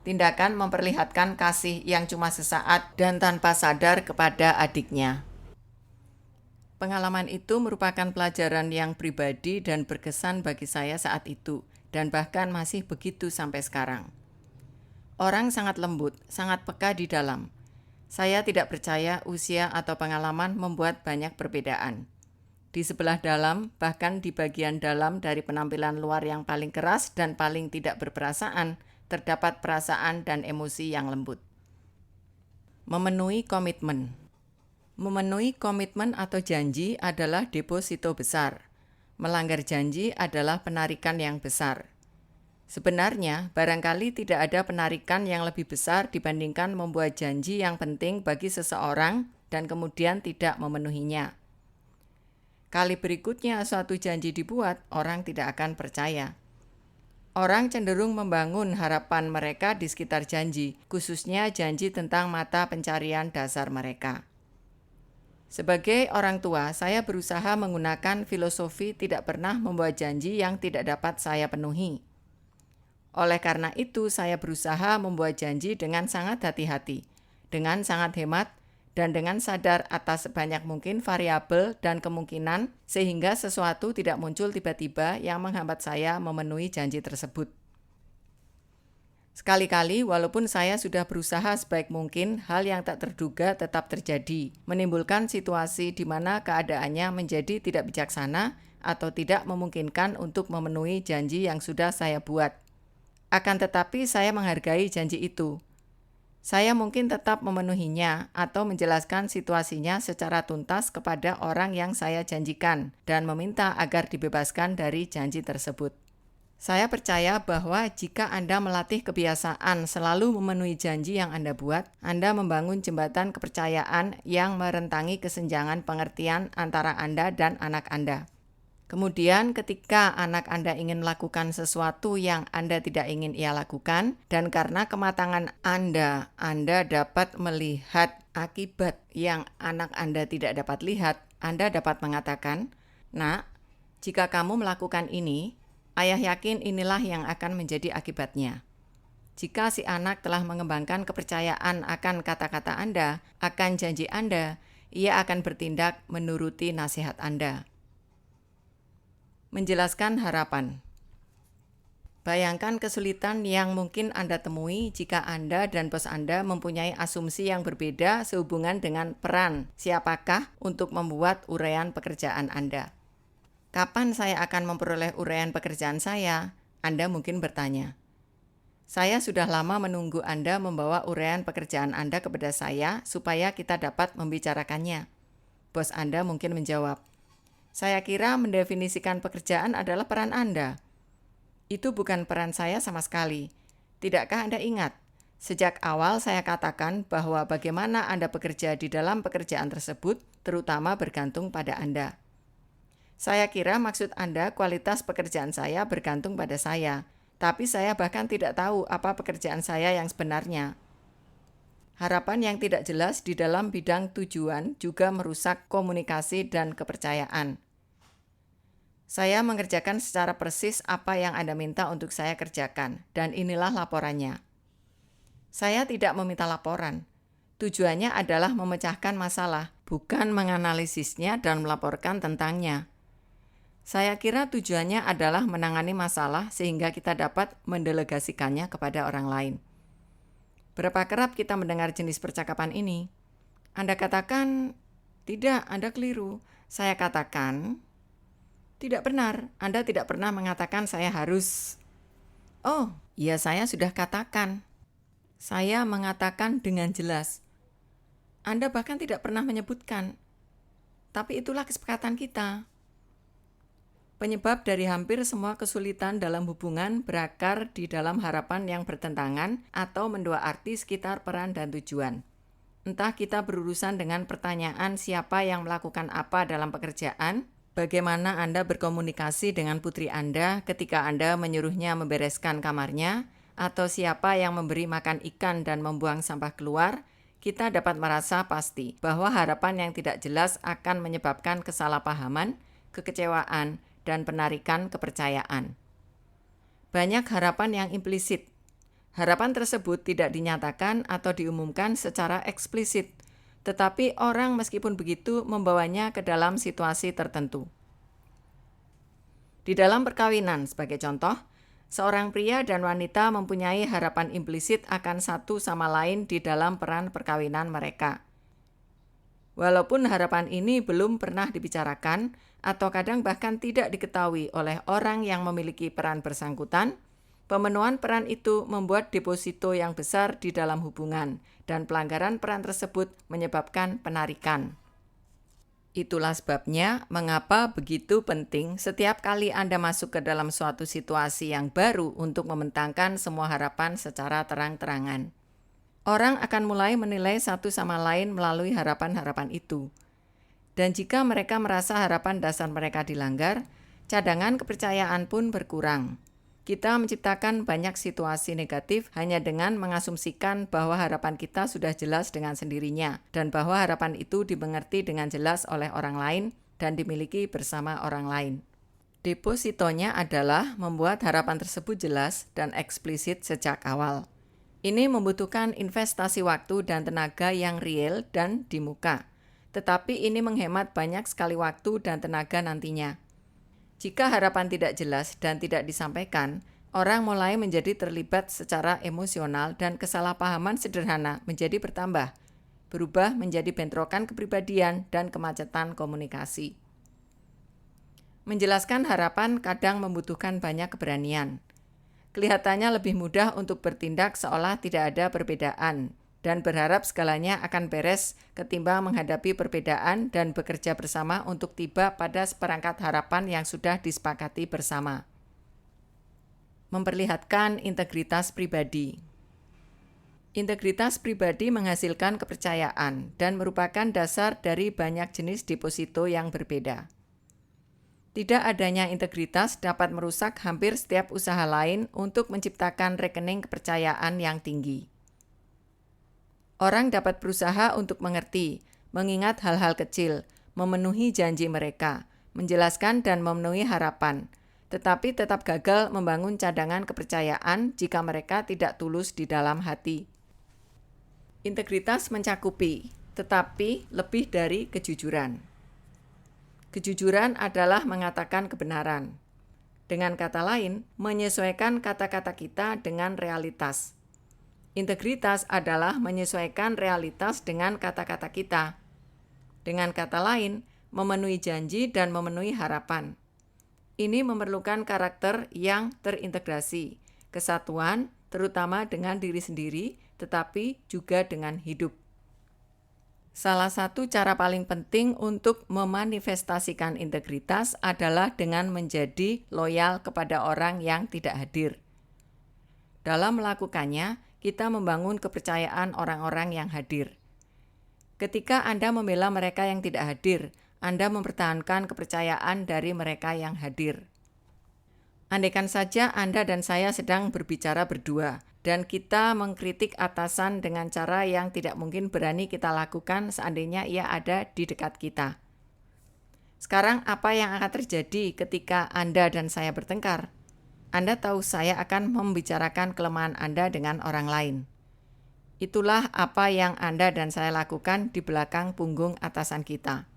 Tindakan memperlihatkan kasih yang cuma sesaat dan tanpa sadar kepada adiknya. Pengalaman itu merupakan pelajaran yang pribadi dan berkesan bagi saya saat itu, dan bahkan masih begitu sampai sekarang. Orang sangat lembut, sangat peka di dalam. Saya tidak percaya usia atau pengalaman membuat banyak perbedaan. Di sebelah dalam, bahkan di bagian dalam dari penampilan luar yang paling keras dan paling tidak berperasaan, terdapat perasaan dan emosi yang lembut. Memenuhi komitmen. Memenuhi komitmen atau janji adalah deposito besar. Melanggar janji adalah penarikan yang besar. Sebenarnya, barangkali tidak ada penarikan yang lebih besar dibandingkan membuat janji yang penting bagi seseorang dan kemudian tidak memenuhinya. Kali berikutnya suatu janji dibuat, orang tidak akan percaya. Orang cenderung membangun harapan mereka di sekitar janji, khususnya janji tentang mata pencarian dasar mereka. Sebagai orang tua, saya berusaha menggunakan filosofi tidak pernah membuat janji yang tidak dapat saya penuhi. Oleh karena itu, saya berusaha membuat janji dengan sangat hati-hati, dengan sangat hemat, dan dengan sadar atas sebanyak mungkin variabel dan kemungkinan sehingga sesuatu tidak muncul tiba-tiba yang menghambat saya memenuhi janji tersebut. Sekali-kali walaupun saya sudah berusaha sebaik mungkin, hal yang tak terduga tetap terjadi, menimbulkan situasi di mana keadaannya menjadi tidak bijaksana atau tidak memungkinkan untuk memenuhi janji yang sudah saya buat. Akan tetapi saya menghargai janji itu. Saya mungkin tetap memenuhinya atau menjelaskan situasinya secara tuntas kepada orang yang saya janjikan dan meminta agar dibebaskan dari janji tersebut. Saya percaya bahwa jika Anda melatih kebiasaan selalu memenuhi janji yang Anda buat, Anda membangun jembatan kepercayaan yang merentangi kesenjangan pengertian antara Anda dan anak Anda. Kemudian ketika anak Anda ingin melakukan sesuatu yang Anda tidak ingin ia lakukan, dan karena kematangan Anda dapat melihat akibat yang anak Anda tidak dapat lihat, Anda dapat mengatakan, "Nak, jika kamu melakukan ini, ayah yakin inilah yang akan menjadi akibatnya." Jika si anak telah mengembangkan kepercayaan akan kata-kata Anda, akan janji Anda, ia akan bertindak menuruti nasihat Anda. Menjelaskan harapan. Bayangkan kesulitan yang mungkin Anda temui jika Anda dan bos Anda mempunyai asumsi yang berbeda sehubungan dengan peran siapakah untuk membuat uraian pekerjaan Anda. Kapan saya akan memperoleh uraian pekerjaan saya? Anda mungkin bertanya. Saya sudah lama menunggu Anda membawa uraian pekerjaan Anda kepada saya supaya kita dapat membicarakannya. Bos Anda mungkin menjawab, "Saya kira mendefinisikan pekerjaan adalah peran Anda." Itu bukan peran saya sama sekali. Tidakkah Anda ingat? Sejak awal saya katakan bahwa bagaimana Anda bekerja di dalam pekerjaan tersebut terutama bergantung pada Anda. Saya kira maksud Anda kualitas pekerjaan saya bergantung pada saya, tapi saya bahkan tidak tahu apa pekerjaan saya yang sebenarnya. Harapan yang tidak jelas di dalam bidang tujuan juga merusak komunikasi dan kepercayaan. Saya mengerjakan secara persis apa yang Anda minta untuk saya kerjakan, dan inilah laporannya. Saya tidak meminta laporan. Tujuannya adalah memecahkan masalah, bukan menganalisisnya dan melaporkan tentangnya. Saya kira tujuannya adalah menangani masalah sehingga kita dapat mendelegasikannya kepada orang lain. Berapa kerap kita mendengar jenis percakapan ini? Anda katakan, tidak, Anda keliru. Saya katakan, tidak benar, Anda tidak pernah mengatakan saya harus. Oh, ya saya sudah katakan. Saya mengatakan dengan jelas. Anda bahkan tidak pernah menyebutkan. Tapi itulah kesepakatan kita. Penyebab dari hampir semua kesulitan dalam hubungan berakar di dalam harapan yang bertentangan atau mendua arti sekitar peran dan tujuan. Entah kita berurusan dengan pertanyaan siapa yang melakukan apa dalam pekerjaan, bagaimana Anda berkomunikasi dengan putri Anda ketika Anda menyuruhnya membereskan kamarnya, atau siapa yang memberi makan ikan dan membuang sampah keluar, kita dapat merasa pasti bahwa harapan yang tidak jelas akan menyebabkan kesalahpahaman, kekecewaan, dan penarikan kepercayaan. Banyak harapan yang implisit. Harapan tersebut tidak dinyatakan atau diumumkan secara eksplisit, tetapi orang meskipun begitu membawanya ke dalam situasi tertentu. Di dalam perkawinan, sebagai contoh, seorang pria dan wanita mempunyai harapan implisit akan satu sama lain di dalam peran perkawinan mereka. Walaupun harapan ini belum pernah dibicarakan atau kadang bahkan tidak diketahui oleh orang yang memiliki peran bersangkutan, pemenuhan peran itu membuat deposito yang besar di dalam hubungan dan pelanggaran peran tersebut menyebabkan penarikan. Itulah sebabnya mengapa begitu penting setiap kali Anda masuk ke dalam suatu situasi yang baru untuk membentangkan semua harapan secara terang-terangan. Orang akan mulai menilai satu sama lain melalui harapan-harapan itu. Dan jika mereka merasa harapan dasar mereka dilanggar, cadangan kepercayaan pun berkurang. Kita menciptakan banyak situasi negatif hanya dengan mengasumsikan bahwa harapan kita sudah jelas dengan sendirinya dan bahwa harapan itu dimengerti dengan jelas oleh orang lain dan dimiliki bersama orang lain. Depositonya adalah membuat harapan tersebut jelas dan eksplisit sejak awal. Ini membutuhkan investasi waktu dan tenaga yang real dan di muka. Tetapi ini menghemat banyak sekali waktu dan tenaga nantinya. Jika harapan tidak jelas dan tidak disampaikan, orang mulai menjadi terlibat secara emosional dan kesalahpahaman sederhana menjadi bertambah, berubah menjadi bentrokan kepribadian dan kemacetan komunikasi. Menjelaskan harapan kadang membutuhkan banyak keberanian. Kelihatannya lebih mudah untuk bertindak seolah tidak ada perbedaan dan berharap segalanya akan beres ketimbang menghadapi perbedaan dan bekerja bersama untuk tiba pada seperangkat harapan yang sudah disepakati bersama. Memperlihatkan integritas pribadi. Integritas pribadi menghasilkan kepercayaan dan merupakan dasar dari banyak jenis deposito yang berbeda. Tidak adanya integritas dapat merusak hampir setiap usaha lain untuk menciptakan rekening kepercayaan yang tinggi. Orang dapat berusaha untuk mengerti, mengingat hal-hal kecil, memenuhi janji mereka, menjelaskan dan memenuhi harapan, tetapi tetap gagal membangun cadangan kepercayaan jika mereka tidak tulus di dalam hati. Integritas mencakupi, tetapi lebih dari kejujuran. Kejujuran adalah mengatakan kebenaran. Dengan kata lain, menyesuaikan kata-kata kita dengan realitas. Integritas adalah menyesuaikan realitas dengan kata-kata kita. Dengan kata lain, memenuhi janji dan memenuhi harapan. Ini memerlukan karakter yang terintegrasi, kesatuan, terutama dengan diri sendiri, tetapi juga dengan hidup. Salah satu cara paling penting untuk memanifestasikan integritas adalah dengan menjadi loyal kepada orang yang tidak hadir. Dalam melakukannya, kita membangun kepercayaan orang-orang yang hadir. Ketika Anda membela mereka yang tidak hadir, Anda mempertahankan kepercayaan dari mereka yang hadir. Andaikan saja Anda dan saya sedang berbicara berdua, dan kita mengkritik atasan dengan cara yang tidak mungkin berani kita lakukan seandainya ia ada di dekat kita. Sekarang apa yang akan terjadi ketika Anda dan saya bertengkar? Anda tahu saya akan membicarakan kelemahan Anda dengan orang lain. Itulah apa yang Anda dan saya lakukan di belakang punggung atasan kita.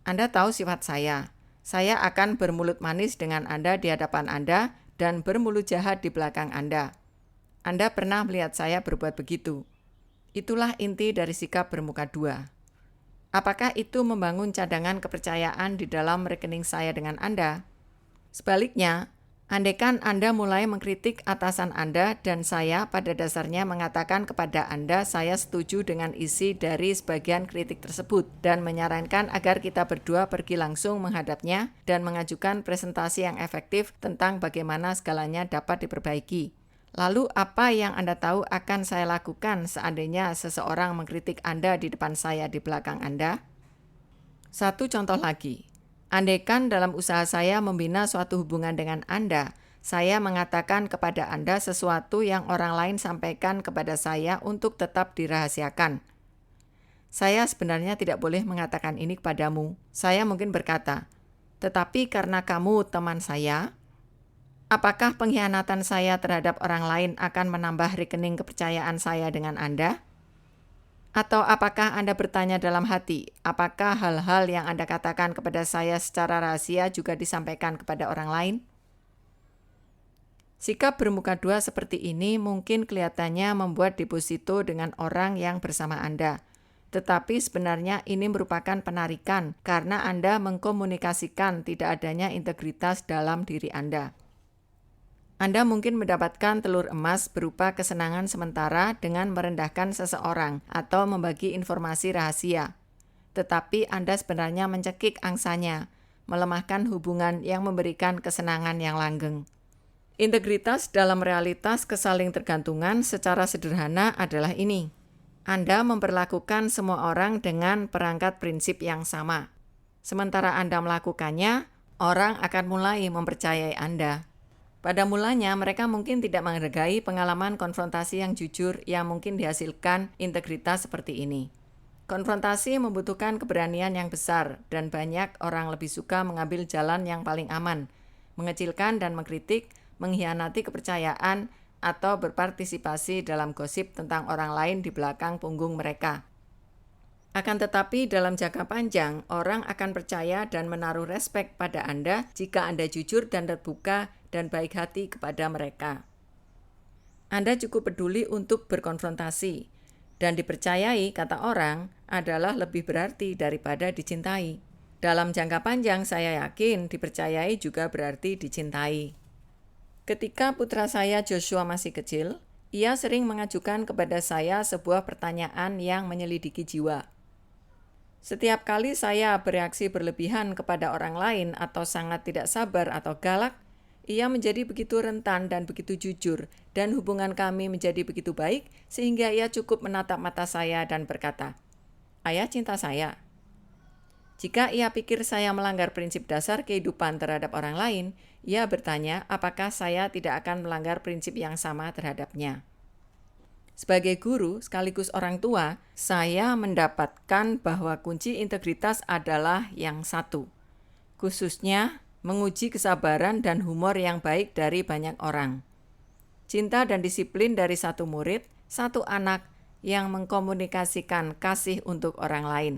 Anda tahu sifat saya. Saya akan bermulut manis dengan Anda di hadapan Anda dan bermulut jahat di belakang Anda. Anda pernah melihat saya berbuat begitu. Itulah inti dari sikap bermuka dua. Apakah itu membangun cadangan kepercayaan di dalam rekening saya dengan Anda? Sebaliknya, andaikan Anda mulai mengkritik atasan Anda dan saya pada dasarnya mengatakan kepada Anda saya setuju dengan isi dari sebagian kritik tersebut dan menyarankan agar kita berdua pergi langsung menghadapnya dan mengajukan presentasi yang efektif tentang bagaimana segalanya dapat diperbaiki. Lalu apa yang Anda tahu akan saya lakukan seandainya seseorang mengkritik Anda di depan saya di belakang Anda? Satu contoh lagi. Andaikan dalam usaha saya membina suatu hubungan dengan Anda, saya mengatakan kepada Anda sesuatu yang orang lain sampaikan kepada saya untuk tetap dirahasiakan. Saya sebenarnya tidak boleh mengatakan ini kepadamu. Saya mungkin berkata, tetapi karena kamu teman saya, apakah pengkhianatan saya terhadap orang lain akan menambah rekening kepercayaan saya dengan Anda? Atau apakah Anda bertanya dalam hati, apakah hal-hal yang Anda katakan kepada saya secara rahasia juga disampaikan kepada orang lain? Sikap bermuka dua seperti ini mungkin kelihatannya membuat deposito dengan orang yang bersama Anda. Tetapi sebenarnya ini merupakan penarikan karena Anda mengkomunikasikan tidak adanya integritas dalam diri Anda. Anda mungkin mendapatkan telur emas berupa kesenangan sementara dengan merendahkan seseorang atau membagi informasi rahasia. Tetapi Anda sebenarnya mencekik angsanya, melemahkan hubungan yang memberikan kesenangan yang langgeng. Integritas dalam realitas kesaling tergantungan secara sederhana adalah ini. Anda memperlakukan semua orang dengan perangkat prinsip yang sama. Sementara Anda melakukannya, orang akan mulai mempercayai Anda. Pada mulanya, mereka mungkin tidak menghargai pengalaman konfrontasi yang jujur yang mungkin dihasilkan integritas seperti ini. Konfrontasi membutuhkan keberanian yang besar dan banyak orang lebih suka mengambil jalan yang paling aman, mengecilkan dan mengkritik, mengkhianati kepercayaan, atau berpartisipasi dalam gosip tentang orang lain di belakang punggung mereka. Akan tetapi dalam jangka panjang, orang akan percaya dan menaruh respek pada Anda jika Anda jujur dan terbuka dan baik hati kepada mereka. Anda cukup peduli untuk berkonfrontasi, dan dipercayai, kata orang, adalah lebih berarti daripada dicintai. Dalam jangka panjang, saya yakin dipercayai juga berarti dicintai. Ketika putra saya Joshua masih kecil, ia sering mengajukan kepada saya sebuah pertanyaan yang menyelidiki jiwa. Setiap kali saya bereaksi berlebihan kepada orang lain atau sangat tidak sabar atau galak, ia menjadi begitu rentan dan begitu jujur, dan hubungan kami menjadi begitu baik sehingga ia cukup menatap mata saya dan berkata, "Ayah cinta saya." Jika ia pikir saya melanggar prinsip dasar kehidupan terhadap orang lain, ia bertanya apakah saya tidak akan melanggar prinsip yang sama terhadapnya. Sebagai guru sekaligus orang tua, saya mendapatkan bahwa kunci integritas adalah yang satu, khususnya menguji kesabaran dan humor yang baik dari banyak orang. Cinta dan disiplin dari satu murid, satu anak yang mengkomunikasikan kasih untuk orang lain.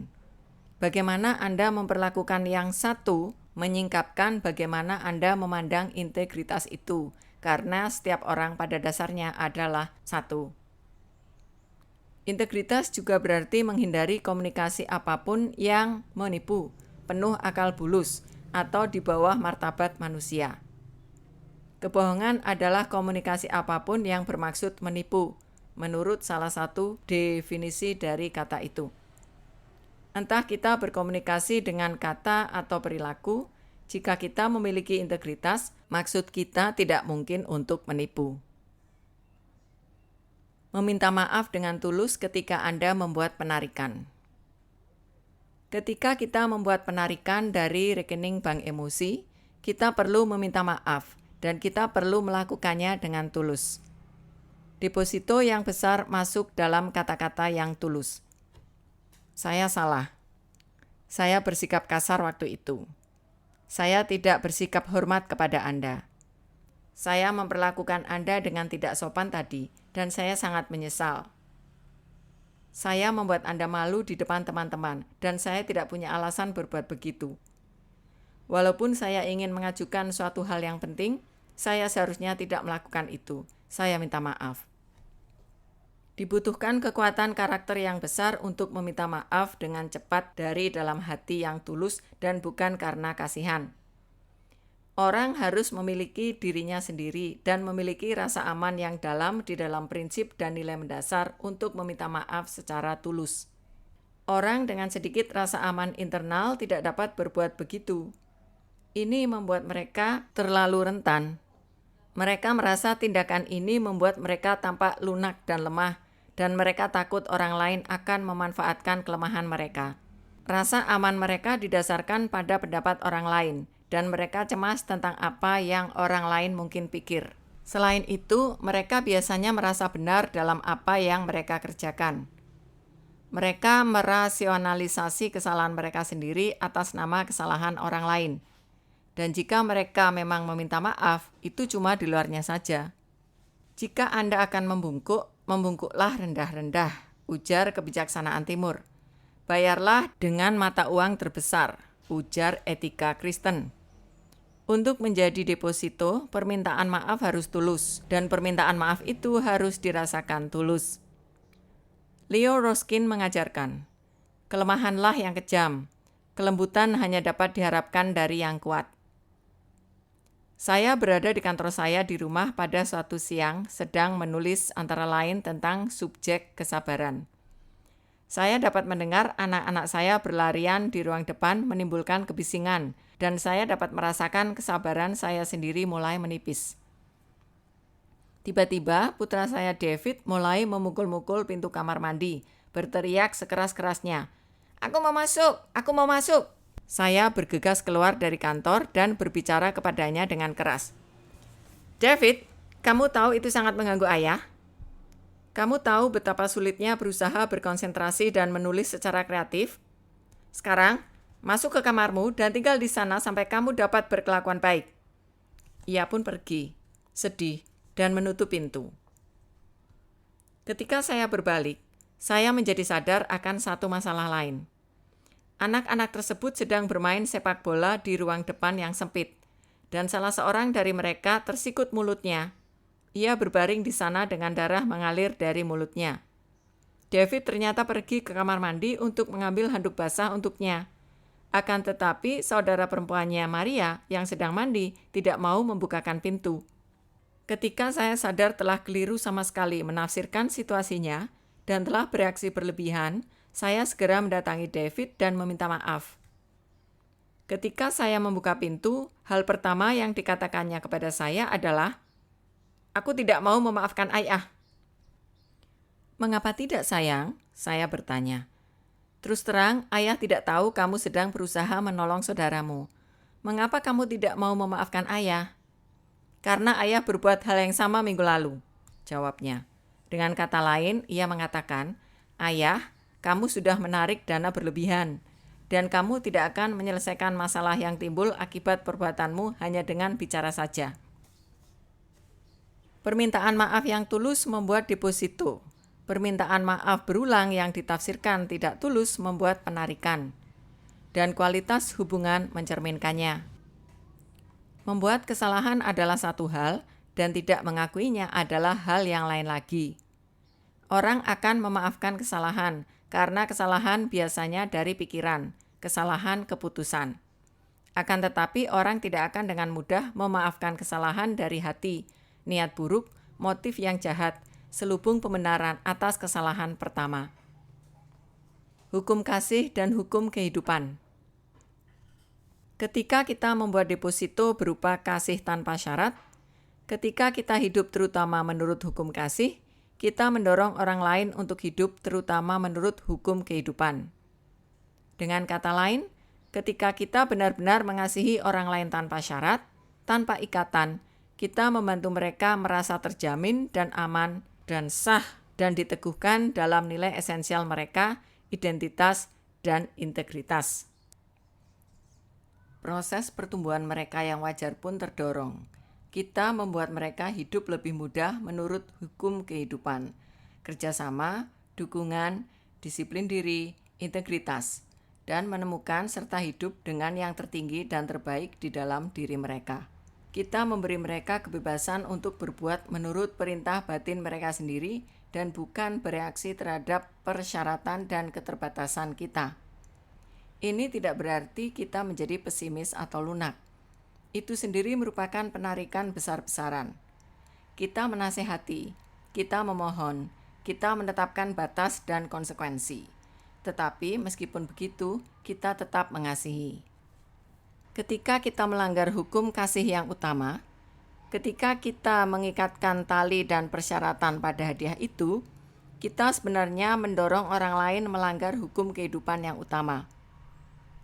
Bagaimana Anda memperlakukan yang satu, menyingkapkan bagaimana Anda memandang integritas itu, karena setiap orang pada dasarnya adalah satu. Integritas juga berarti menghindari komunikasi apapun yang menipu, penuh akal bulus, atau di bawah martabat manusia. Kebohongan adalah komunikasi apapun yang bermaksud menipu, menurut salah satu definisi dari kata itu. Entah kita berkomunikasi dengan kata atau perilaku, jika kita memiliki integritas, maksud kita tidak mungkin untuk menipu. Meminta maaf dengan tulus ketika Anda membuat penarikan. Ketika kita membuat penarikan dari rekening bank emosi, kita perlu meminta maaf dan kita perlu melakukannya dengan tulus. Deposito yang besar masuk dalam kata-kata yang tulus. Saya salah. Saya bersikap kasar waktu itu. Saya tidak bersikap hormat kepada Anda. Saya memperlakukan Anda dengan tidak sopan tadi, dan saya sangat menyesal. Saya membuat Anda malu di depan teman-teman, dan saya tidak punya alasan berbuat begitu. Walaupun saya ingin mengajukan suatu hal yang penting, saya seharusnya tidak melakukan itu. Saya minta maaf. Dibutuhkan kekuatan karakter yang besar untuk meminta maaf dengan cepat dari dalam hati yang tulus dan bukan karena kasihan. Orang harus memiliki dirinya sendiri dan memiliki rasa aman yang dalam di dalam prinsip dan nilai mendasar untuk meminta maaf secara tulus. Orang dengan sedikit rasa aman internal tidak dapat berbuat begitu. Ini membuat mereka terlalu rentan. Mereka merasa tindakan ini membuat mereka tampak lunak dan lemah, dan mereka takut orang lain akan memanfaatkan kelemahan mereka. Rasa aman mereka didasarkan pada pendapat orang lain, dan mereka cemas tentang apa yang orang lain mungkin pikir. Selain itu, mereka biasanya merasa benar dalam apa yang mereka kerjakan. Mereka merasionalisasi kesalahan mereka sendiri atas nama kesalahan orang lain. Dan jika mereka memang meminta maaf, itu cuma di luarnya saja. Jika Anda akan membungkuk, membungkuklah rendah-rendah, ujar kebijaksanaan Timur. Bayarlah dengan mata uang terbesar, ujar etika Kristen. Untuk menjadi deposito, permintaan maaf harus tulus, dan permintaan maaf itu harus dirasakan tulus. Leo Roskin mengajarkan, kelemahanlah yang kejam, kelembutan hanya dapat diharapkan dari yang kuat. Saya berada di kantor saya di rumah pada suatu siang sedang menulis antara lain tentang subjek kesabaran. Saya dapat mendengar anak-anak saya berlarian di ruang depan menimbulkan kebisingan, dan saya dapat merasakan kesabaran saya sendiri mulai menipis. Tiba-tiba putra saya David mulai memukul-mukul pintu kamar mandi, berteriak sekeras-kerasnya, "Aku mau masuk! Aku mau masuk!" Saya bergegas keluar dari kantor dan berbicara kepadanya dengan keras. "David, kamu tahu itu sangat mengganggu ayah? Kamu tahu betapa sulitnya berusaha berkonsentrasi dan menulis secara kreatif? Sekarang, masuk ke kamarmu dan tinggal di sana sampai kamu dapat berkelakuan baik." Ia pun pergi, sedih, dan menutup pintu. Ketika saya berbalik, saya menjadi sadar akan satu masalah lain. Anak-anak tersebut sedang bermain sepak bola di ruang depan yang sempit, dan salah seorang dari mereka tersikut mulutnya. Ia berbaring di sana dengan darah mengalir dari mulutnya. David ternyata pergi ke kamar mandi untuk mengambil handuk basah untuknya. Akan tetapi, saudara perempuannya Maria yang sedang mandi tidak mau membukakan pintu. Ketika saya sadar telah keliru sama sekali menafsirkan situasinya dan telah bereaksi berlebihan, saya segera mendatangi David dan meminta maaf. Ketika saya membuka pintu, hal pertama yang dikatakannya kepada saya adalah, "Aku tidak mau memaafkan ayah." "Mengapa tidak, sayang?" saya bertanya. "Terus terang, ayah tidak tahu kamu sedang berusaha menolong saudaramu. Mengapa kamu tidak mau memaafkan ayah?" "Karena ayah berbuat hal yang sama minggu lalu," jawabnya. Dengan kata lain, ia mengatakan, "Ayah, kamu sudah menarik dana berlebihan, dan kamu tidak akan menyelesaikan masalah yang timbul akibat perbuatanmu hanya dengan bicara saja." Permintaan maaf yang tulus membuat deposito. Permintaan maaf berulang yang ditafsirkan tidak tulus membuat penarikan. Dan kualitas hubungan mencerminkannya. Membuat kesalahan adalah satu hal, dan tidak mengakuinya adalah hal yang lain lagi. Orang akan memaafkan kesalahan, karena kesalahan biasanya dari pikiran, kesalahan keputusan. Akan tetapi orang tidak akan dengan mudah memaafkan kesalahan dari hati, niat buruk, motif yang jahat, selubung pembenaran atas kesalahan pertama. Hukum kasih dan hukum kehidupan. Ketika kita membuat deposito berupa kasih tanpa syarat, ketika kita hidup terutama menurut hukum kasih, kita mendorong orang lain untuk hidup terutama menurut hukum kehidupan. Dengan kata lain, ketika kita benar-benar mengasihi orang lain tanpa syarat, tanpa ikatan, kita membantu mereka merasa terjamin dan aman dan sah dan diteguhkan dalam nilai esensial mereka, identitas dan integritas. Proses pertumbuhan mereka yang wajar pun terdorong. Kita membuat mereka hidup lebih mudah menurut hukum kehidupan, kerjasama, dukungan, disiplin diri, integritas, dan menemukan serta hidup dengan yang tertinggi dan terbaik di dalam diri mereka. Kita memberi mereka kebebasan untuk berbuat menurut perintah batin mereka sendiri dan bukan bereaksi terhadap persyaratan dan keterbatasan kita. Ini tidak berarti kita menjadi pesimis atau lunak. Itu sendiri merupakan penarikan besar-besaran. Kita menasehati, kita memohon, kita menetapkan batas dan konsekuensi. Tetapi meskipun begitu, kita tetap mengasihi. Ketika kita melanggar hukum kasih yang utama, ketika kita mengikatkan tali dan persyaratan pada hadiah itu, kita sebenarnya mendorong orang lain melanggar hukum kehidupan yang utama.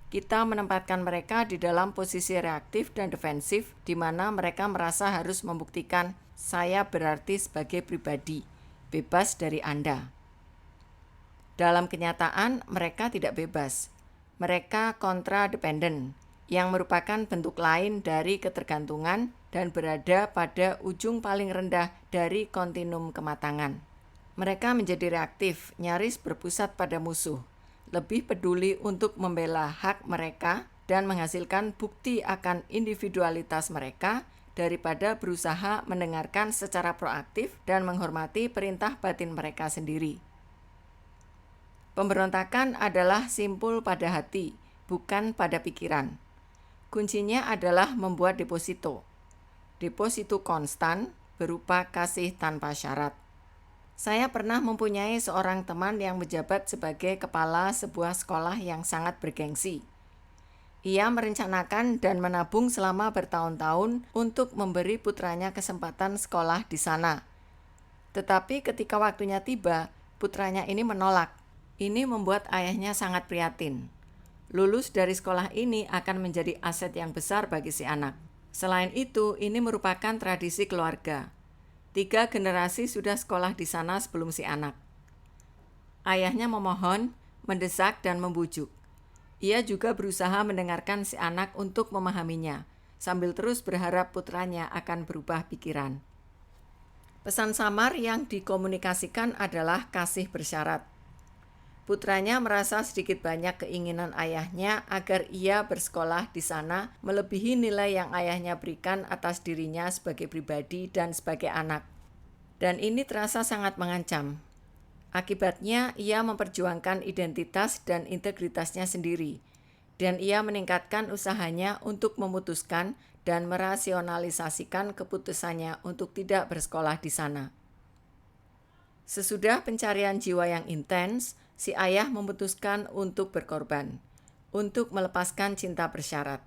Kita menempatkan mereka di dalam posisi reaktif dan defensif, di mana mereka merasa harus membuktikan saya berarti sebagai pribadi, bebas dari Anda. Dalam kenyataan, mereka tidak bebas. Mereka kontra-dependent, yang merupakan bentuk lain dari ketergantungan dan berada pada ujung paling rendah dari kontinum kematangan. Mereka menjadi reaktif, nyaris berpusat pada musuh, lebih peduli untuk membela hak mereka dan menghasilkan bukti akan individualitas mereka daripada berusaha mendengarkan secara proaktif dan menghormati perintah batin mereka sendiri. Pemberontakan adalah simpul pada hati, bukan pada pikiran. Kuncinya adalah membuat deposito. Deposito konstan berupa kasih tanpa syarat. Saya pernah mempunyai seorang teman yang menjabat sebagai kepala sebuah sekolah yang sangat bergengsi. Ia merencanakan dan menabung selama bertahun-tahun untuk memberi putranya kesempatan sekolah di sana. Tetapi ketika waktunya tiba, putranya ini menolak. Ini membuat ayahnya sangat prihatin. Lulus dari sekolah ini akan menjadi aset yang besar bagi si anak. Selain itu, ini merupakan tradisi keluarga. 3 generasi sudah sekolah di sana sebelum si anak. Ayahnya memohon, mendesak, dan membujuk. Ia juga berusaha mendengarkan si anak untuk memahaminya, sambil terus berharap putranya akan berubah pikiran. Pesan samar yang dikomunikasikan adalah kasih bersyarat. Putranya merasa sedikit banyak keinginan ayahnya agar ia bersekolah di sana melebihi nilai yang ayahnya berikan atas dirinya sebagai pribadi dan sebagai anak. Dan ini terasa sangat mengancam. Akibatnya, ia memperjuangkan identitas dan integritasnya sendiri, dan ia meningkatkan usahanya untuk memutuskan dan merasionalisasikan keputusannya untuk tidak bersekolah di sana. Sesudah pencarian jiwa yang intens, si ayah memutuskan untuk berkorban, untuk melepaskan cinta bersyarat.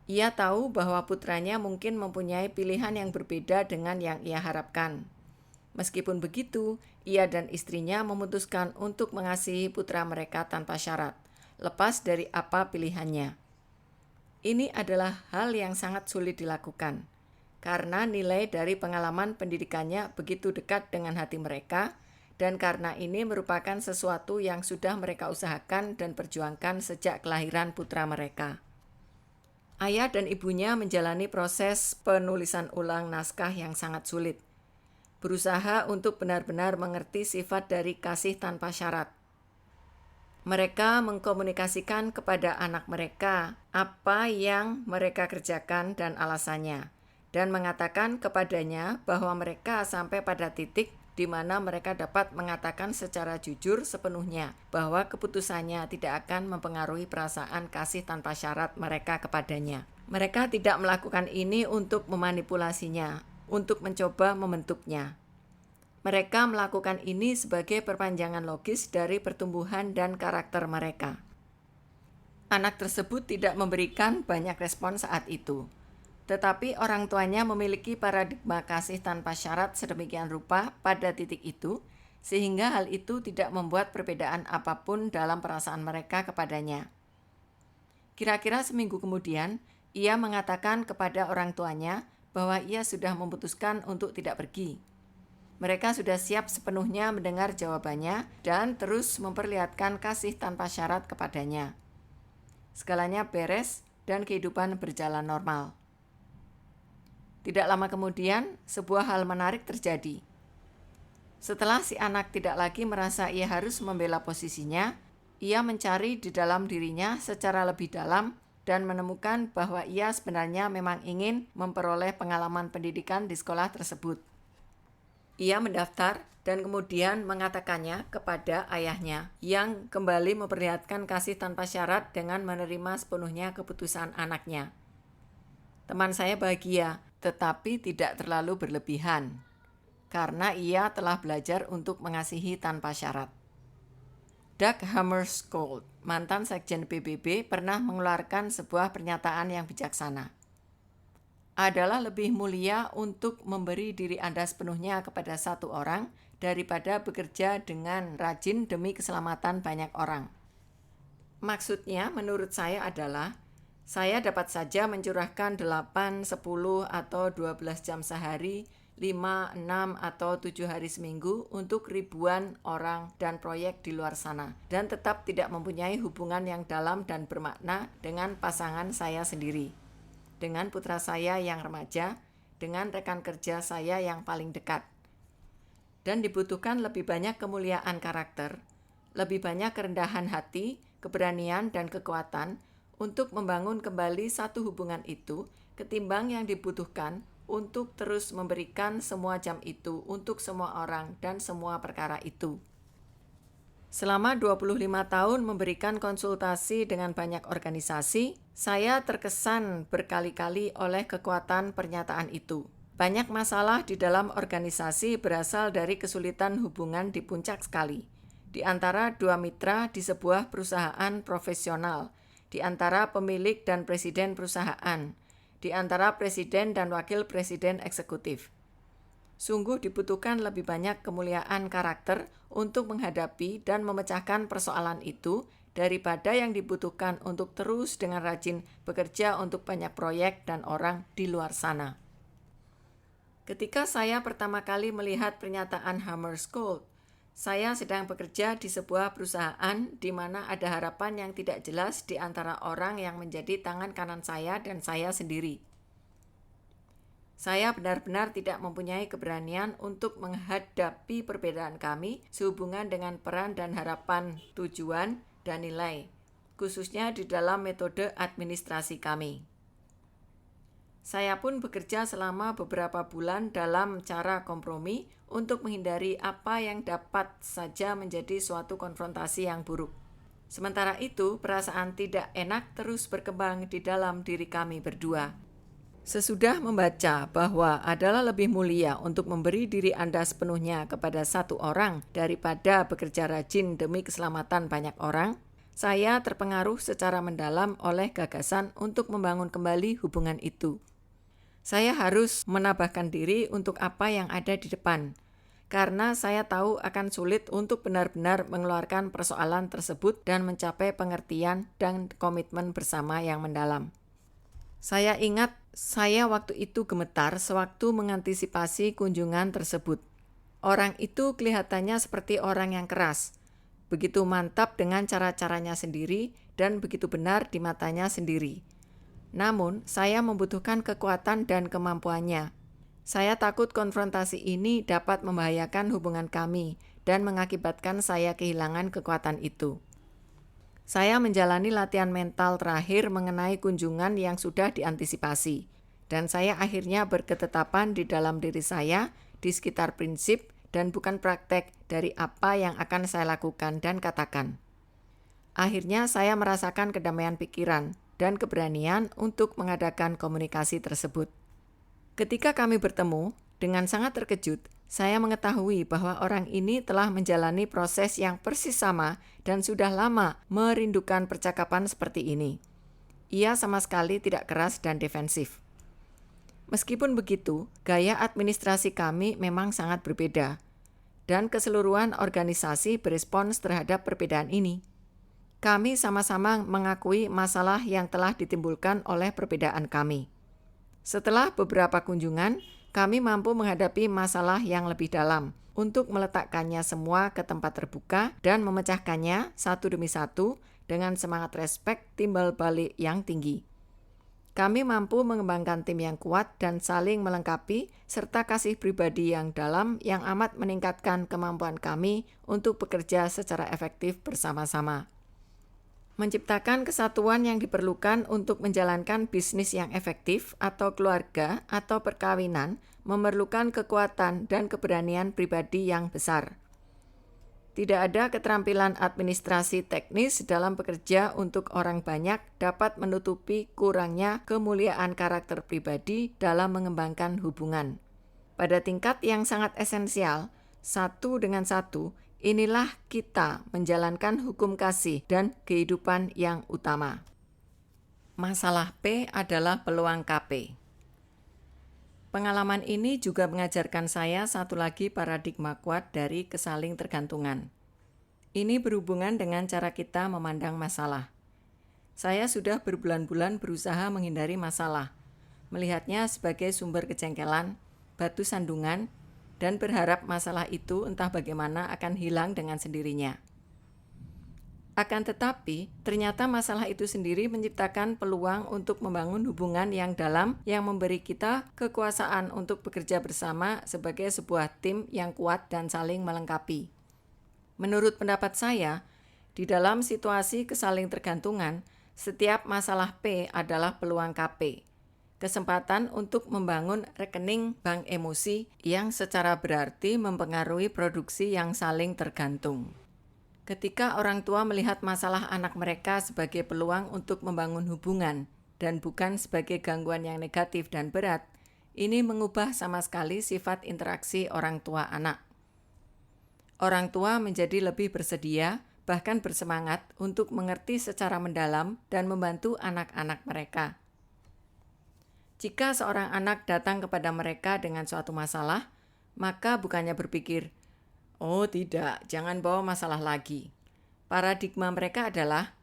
Ia tahu bahwa putranya mungkin mempunyai pilihan yang berbeda dengan yang ia harapkan. Meskipun begitu, ia dan istrinya memutuskan untuk mengasihi putra mereka tanpa syarat, lepas dari apa pilihannya. Ini adalah hal yang sangat sulit dilakukan, karena nilai dari pengalaman pendidikannya begitu dekat dengan hati mereka, dan karena ini merupakan sesuatu yang sudah mereka usahakan dan perjuangkan sejak kelahiran putra mereka. Ayah dan ibunya menjalani proses penulisan ulang naskah yang sangat sulit, berusaha untuk benar-benar mengerti sifat dari kasih tanpa syarat. Mereka mengkomunikasikan kepada anak mereka apa yang mereka kerjakan dan alasannya, dan mengatakan kepadanya bahwa mereka sampai pada titik di mana mereka dapat mengatakan secara jujur sepenuhnya bahwa keputusannya tidak akan mempengaruhi perasaan kasih tanpa syarat mereka kepadanya. Mereka tidak melakukan ini untuk memanipulasinya, untuk mencoba membentuknya. Mereka melakukan ini sebagai perpanjangan logis dari pertumbuhan dan karakter mereka. Anak tersebut tidak memberikan banyak respon saat itu. Tetapi orang tuanya memiliki paradigma kasih tanpa syarat sedemikian rupa pada titik itu, sehingga hal itu tidak membuat perbedaan apapun dalam perasaan mereka kepadanya. Kira-kira seminggu kemudian, ia mengatakan kepada orang tuanya bahwa ia sudah memutuskan untuk tidak pergi. Mereka sudah siap sepenuhnya mendengar jawabannya dan terus memperlihatkan kasih tanpa syarat kepadanya. Segalanya beres, dan kehidupan berjalan normal. Tidak lama kemudian, sebuah hal menarik terjadi. Setelah si anak tidak lagi merasa ia harus membela posisinya, ia mencari di dalam dirinya secara lebih dalam dan menemukan bahwa ia sebenarnya memang ingin memperoleh pengalaman pendidikan di sekolah tersebut. Ia mendaftar dan kemudian mengatakannya kepada ayahnya yang kembali memperlihatkan kasih tanpa syarat dengan menerima sepenuhnya keputusan anaknya. Teman saya bahagia, tetapi tidak terlalu berlebihan, karena ia telah belajar untuk mengasihi tanpa syarat. Doug Hammarskjöld, mantan sekjen PBB, pernah mengeluarkan sebuah pernyataan yang bijaksana. Adalah lebih mulia untuk memberi diri Anda sepenuhnya kepada satu orang daripada bekerja dengan rajin demi keselamatan banyak orang. Maksudnya menurut saya adalah, saya dapat saja mencurahkan 8, 10, atau 12 jam sehari, 5, 6, atau 7 hari seminggu untuk ribuan orang dan proyek di luar sana, dan tetap tidak mempunyai hubungan yang dalam dan bermakna dengan pasangan saya sendiri, dengan putra saya yang remaja, dengan rekan kerja saya yang paling dekat. Dan dibutuhkan lebih banyak kemuliaan karakter, lebih banyak kerendahan hati, keberanian, dan kekuatan untuk membangun kembali satu hubungan itu ketimbang yang dibutuhkan untuk terus memberikan semua jam itu untuk semua orang dan semua perkara itu. Selama 25 tahun memberikan konsultasi dengan banyak organisasi, saya terkesan berkali-kali oleh kekuatan pernyataan itu. Banyak masalah di dalam organisasi berasal dari kesulitan hubungan di puncak sekali, di antara dua mitra di sebuah perusahaan profesional, di antara pemilik dan presiden perusahaan, di antara presiden dan wakil presiden eksekutif. Sungguh dibutuhkan lebih banyak kemuliaan karakter untuk menghadapi dan memecahkan persoalan itu daripada yang dibutuhkan untuk terus dengan rajin bekerja untuk banyak proyek dan orang di luar sana. Ketika saya pertama kali melihat pernyataan Hammarskjöld, saya sedang bekerja di sebuah perusahaan di mana ada harapan yang tidak jelas di antara orang yang menjadi tangan kanan saya dan saya sendiri. Saya benar-benar tidak mempunyai keberanian untuk menghadapi perbedaan kami sehubungan dengan peran dan harapan, tujuan, dan nilai, khususnya di dalam metode administrasi kami. Saya pun bekerja selama beberapa bulan dalam cara kompromi untuk menghindari apa yang dapat saja menjadi suatu konfrontasi yang buruk. Sementara itu, perasaan tidak enak terus berkembang di dalam diri kami berdua. Sesudah membaca bahwa adalah lebih mulia untuk memberi diri Anda sepenuhnya kepada satu orang daripada bekerja rajin demi keselamatan banyak orang, saya terpengaruh secara mendalam oleh gagasan untuk membangun kembali hubungan itu. Saya harus menambahkan diri untuk apa yang ada di depan, karena saya tahu akan sulit untuk benar-benar mengeluarkan persoalan tersebut dan mencapai pengertian dan komitmen bersama yang mendalam. Saya ingat saya waktu itu gemetar sewaktu mengantisipasi kunjungan tersebut. Orang itu kelihatannya seperti orang yang keras, begitu mantap dengan cara-caranya sendiri dan begitu benar di matanya sendiri. Namun, saya membutuhkan kekuatan dan kemampuannya. Saya takut konfrontasi ini dapat membahayakan hubungan kami dan mengakibatkan saya kehilangan kekuatan itu. Saya menjalani latihan mental terakhir mengenai kunjungan yang sudah diantisipasi, dan saya akhirnya berketetapan di dalam diri saya di sekitar prinsip dan bukan praktek dari apa yang akan saya lakukan dan katakan. Akhirnya saya merasakan kedamaian pikiran dan keberanian untuk mengadakan komunikasi tersebut. Ketika kami bertemu, dengan sangat terkejut, saya mengetahui bahwa orang ini telah menjalani proses yang persis sama dan sudah lama merindukan percakapan seperti ini. Ia sama sekali tidak keras dan defensif. Meskipun begitu, gaya administrasi kami memang sangat berbeda, dan keseluruhan organisasi berespons terhadap perbedaan ini. Kami sama-sama mengakui masalah yang telah ditimbulkan oleh perbedaan kami. Setelah beberapa kunjungan, kami mampu menghadapi masalah yang lebih dalam untuk meletakkannya semua ke tempat terbuka dan memecahkannya satu demi satu dengan semangat respek timbal balik yang tinggi. Kami mampu mengembangkan tim yang kuat dan saling melengkapi, serta kasih pribadi yang dalam yang amat meningkatkan kemampuan kami untuk bekerja secara efektif bersama-sama. Menciptakan kesatuan yang diperlukan untuk menjalankan bisnis yang efektif atau keluarga atau perkawinan memerlukan kekuatan dan keberanian pribadi yang besar. Tidak ada keterampilan administrasi teknis dalam bekerja untuk orang banyak dapat menutupi kurangnya kemuliaan karakter pribadi dalam mengembangkan hubungan. Pada tingkat yang sangat esensial, satu dengan satu, inilah kita menjalankan hukum kasih dan kehidupan yang utama. Masalah P adalah peluang KP. Pengalaman ini juga mengajarkan saya satu lagi paradigma kuat dari kesaling tergantungan. Ini berhubungan dengan cara kita memandang masalah. Saya sudah berbulan-bulan berusaha menghindari masalah, melihatnya sebagai sumber kejengkelan, batu sandungan, dan berharap masalah itu entah bagaimana akan hilang dengan sendirinya. Akan tetapi, ternyata masalah itu sendiri menciptakan peluang untuk membangun hubungan yang dalam yang memberi kita kekuasaan untuk bekerja bersama sebagai sebuah tim yang kuat dan saling melengkapi. Menurut pendapat saya, di dalam situasi kesaling tergantungan, setiap masalah P adalah peluang KP. Kesempatan untuk membangun rekening bank emosi yang secara berarti mempengaruhi produksi yang saling tergantung. Ketika orang tua melihat masalah anak mereka sebagai peluang untuk membangun hubungan dan bukan sebagai gangguan yang negatif dan berat, ini mengubah sama sekali sifat interaksi orang tua anak. Orang tua menjadi lebih bersedia, bahkan bersemangat untuk mengerti secara mendalam dan membantu anak-anak mereka. Jika seorang anak datang kepada mereka dengan suatu masalah, maka bukannya berpikir, "Oh tidak, jangan bawa masalah lagi." Paradigma mereka adalah,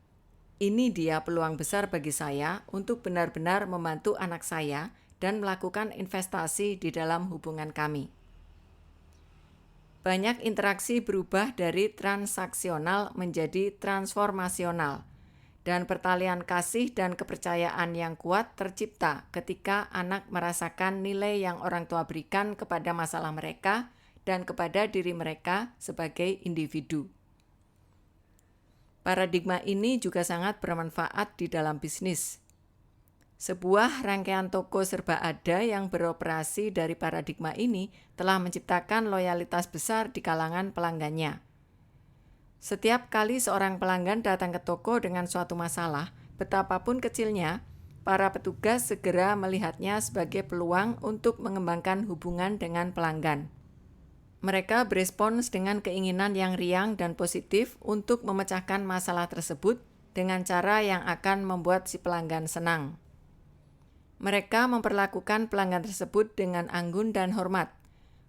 ini dia peluang besar bagi saya untuk benar-benar membantu anak saya dan melakukan investasi di dalam hubungan kami. Banyak interaksi berubah dari transaksional menjadi transformasional, dan pertalian kasih dan kepercayaan yang kuat tercipta ketika anak merasakan nilai yang orang tua berikan kepada masalah mereka dan kepada diri mereka sebagai individu. Paradigma ini juga sangat bermanfaat di dalam bisnis. Sebuah rangkaian toko serba ada yang beroperasi dari paradigma ini telah menciptakan loyalitas besar di kalangan pelanggannya. Setiap kali seorang pelanggan datang ke toko dengan suatu masalah, betapapun kecilnya, para petugas segera melihatnya sebagai peluang untuk mengembangkan hubungan dengan pelanggan. Mereka berespons dengan keinginan yang riang dan positif untuk memecahkan masalah tersebut dengan cara yang akan membuat si pelanggan senang. Mereka memperlakukan pelanggan tersebut dengan anggun dan hormat,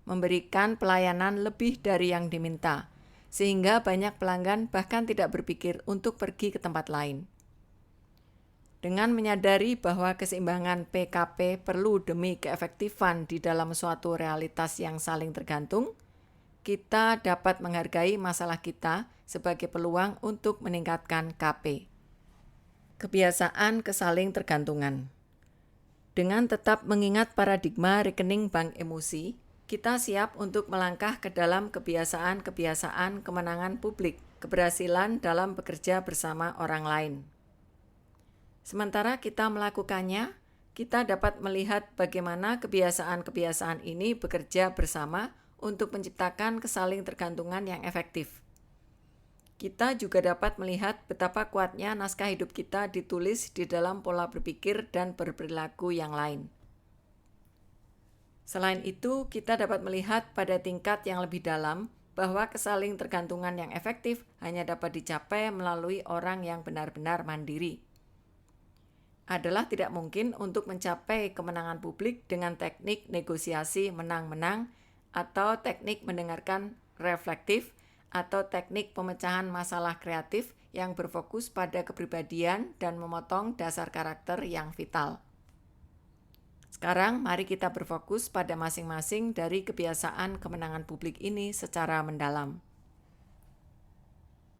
memberikan pelayanan lebih dari yang diminta, sehingga banyak pelanggan bahkan tidak berpikir untuk pergi ke tempat lain. Dengan menyadari bahwa keseimbangan PKP perlu demi keefektifan di dalam suatu realitas yang saling tergantung, kita dapat menghargai masalah kita sebagai peluang untuk meningkatkan KP. Kebiasaan kesaling tergantungan. Dengan tetap mengingat paradigma rekening bank emosi, kita siap untuk melangkah ke dalam kebiasaan-kebiasaan kemenangan publik, keberhasilan dalam bekerja bersama orang lain. Sementara kita melakukannya, kita dapat melihat bagaimana kebiasaan-kebiasaan ini bekerja bersama untuk menciptakan kesaling tergantungan yang efektif. Kita juga dapat melihat betapa kuatnya naskah hidup kita ditulis di dalam pola berpikir dan berperilaku yang lain. Selain itu, kita dapat melihat pada tingkat yang lebih dalam bahwa kesaling tergantungan yang efektif hanya dapat dicapai melalui orang yang benar-benar mandiri. Adalah tidak mungkin untuk mencapai kemenangan publik dengan teknik negosiasi menang-menang atau teknik mendengarkan reflektif atau teknik pemecahan masalah kreatif yang berfokus pada kepribadian dan memotong dasar karakter yang vital. Sekarang mari kita berfokus pada masing-masing dari kebiasaan kemenangan publik ini secara mendalam.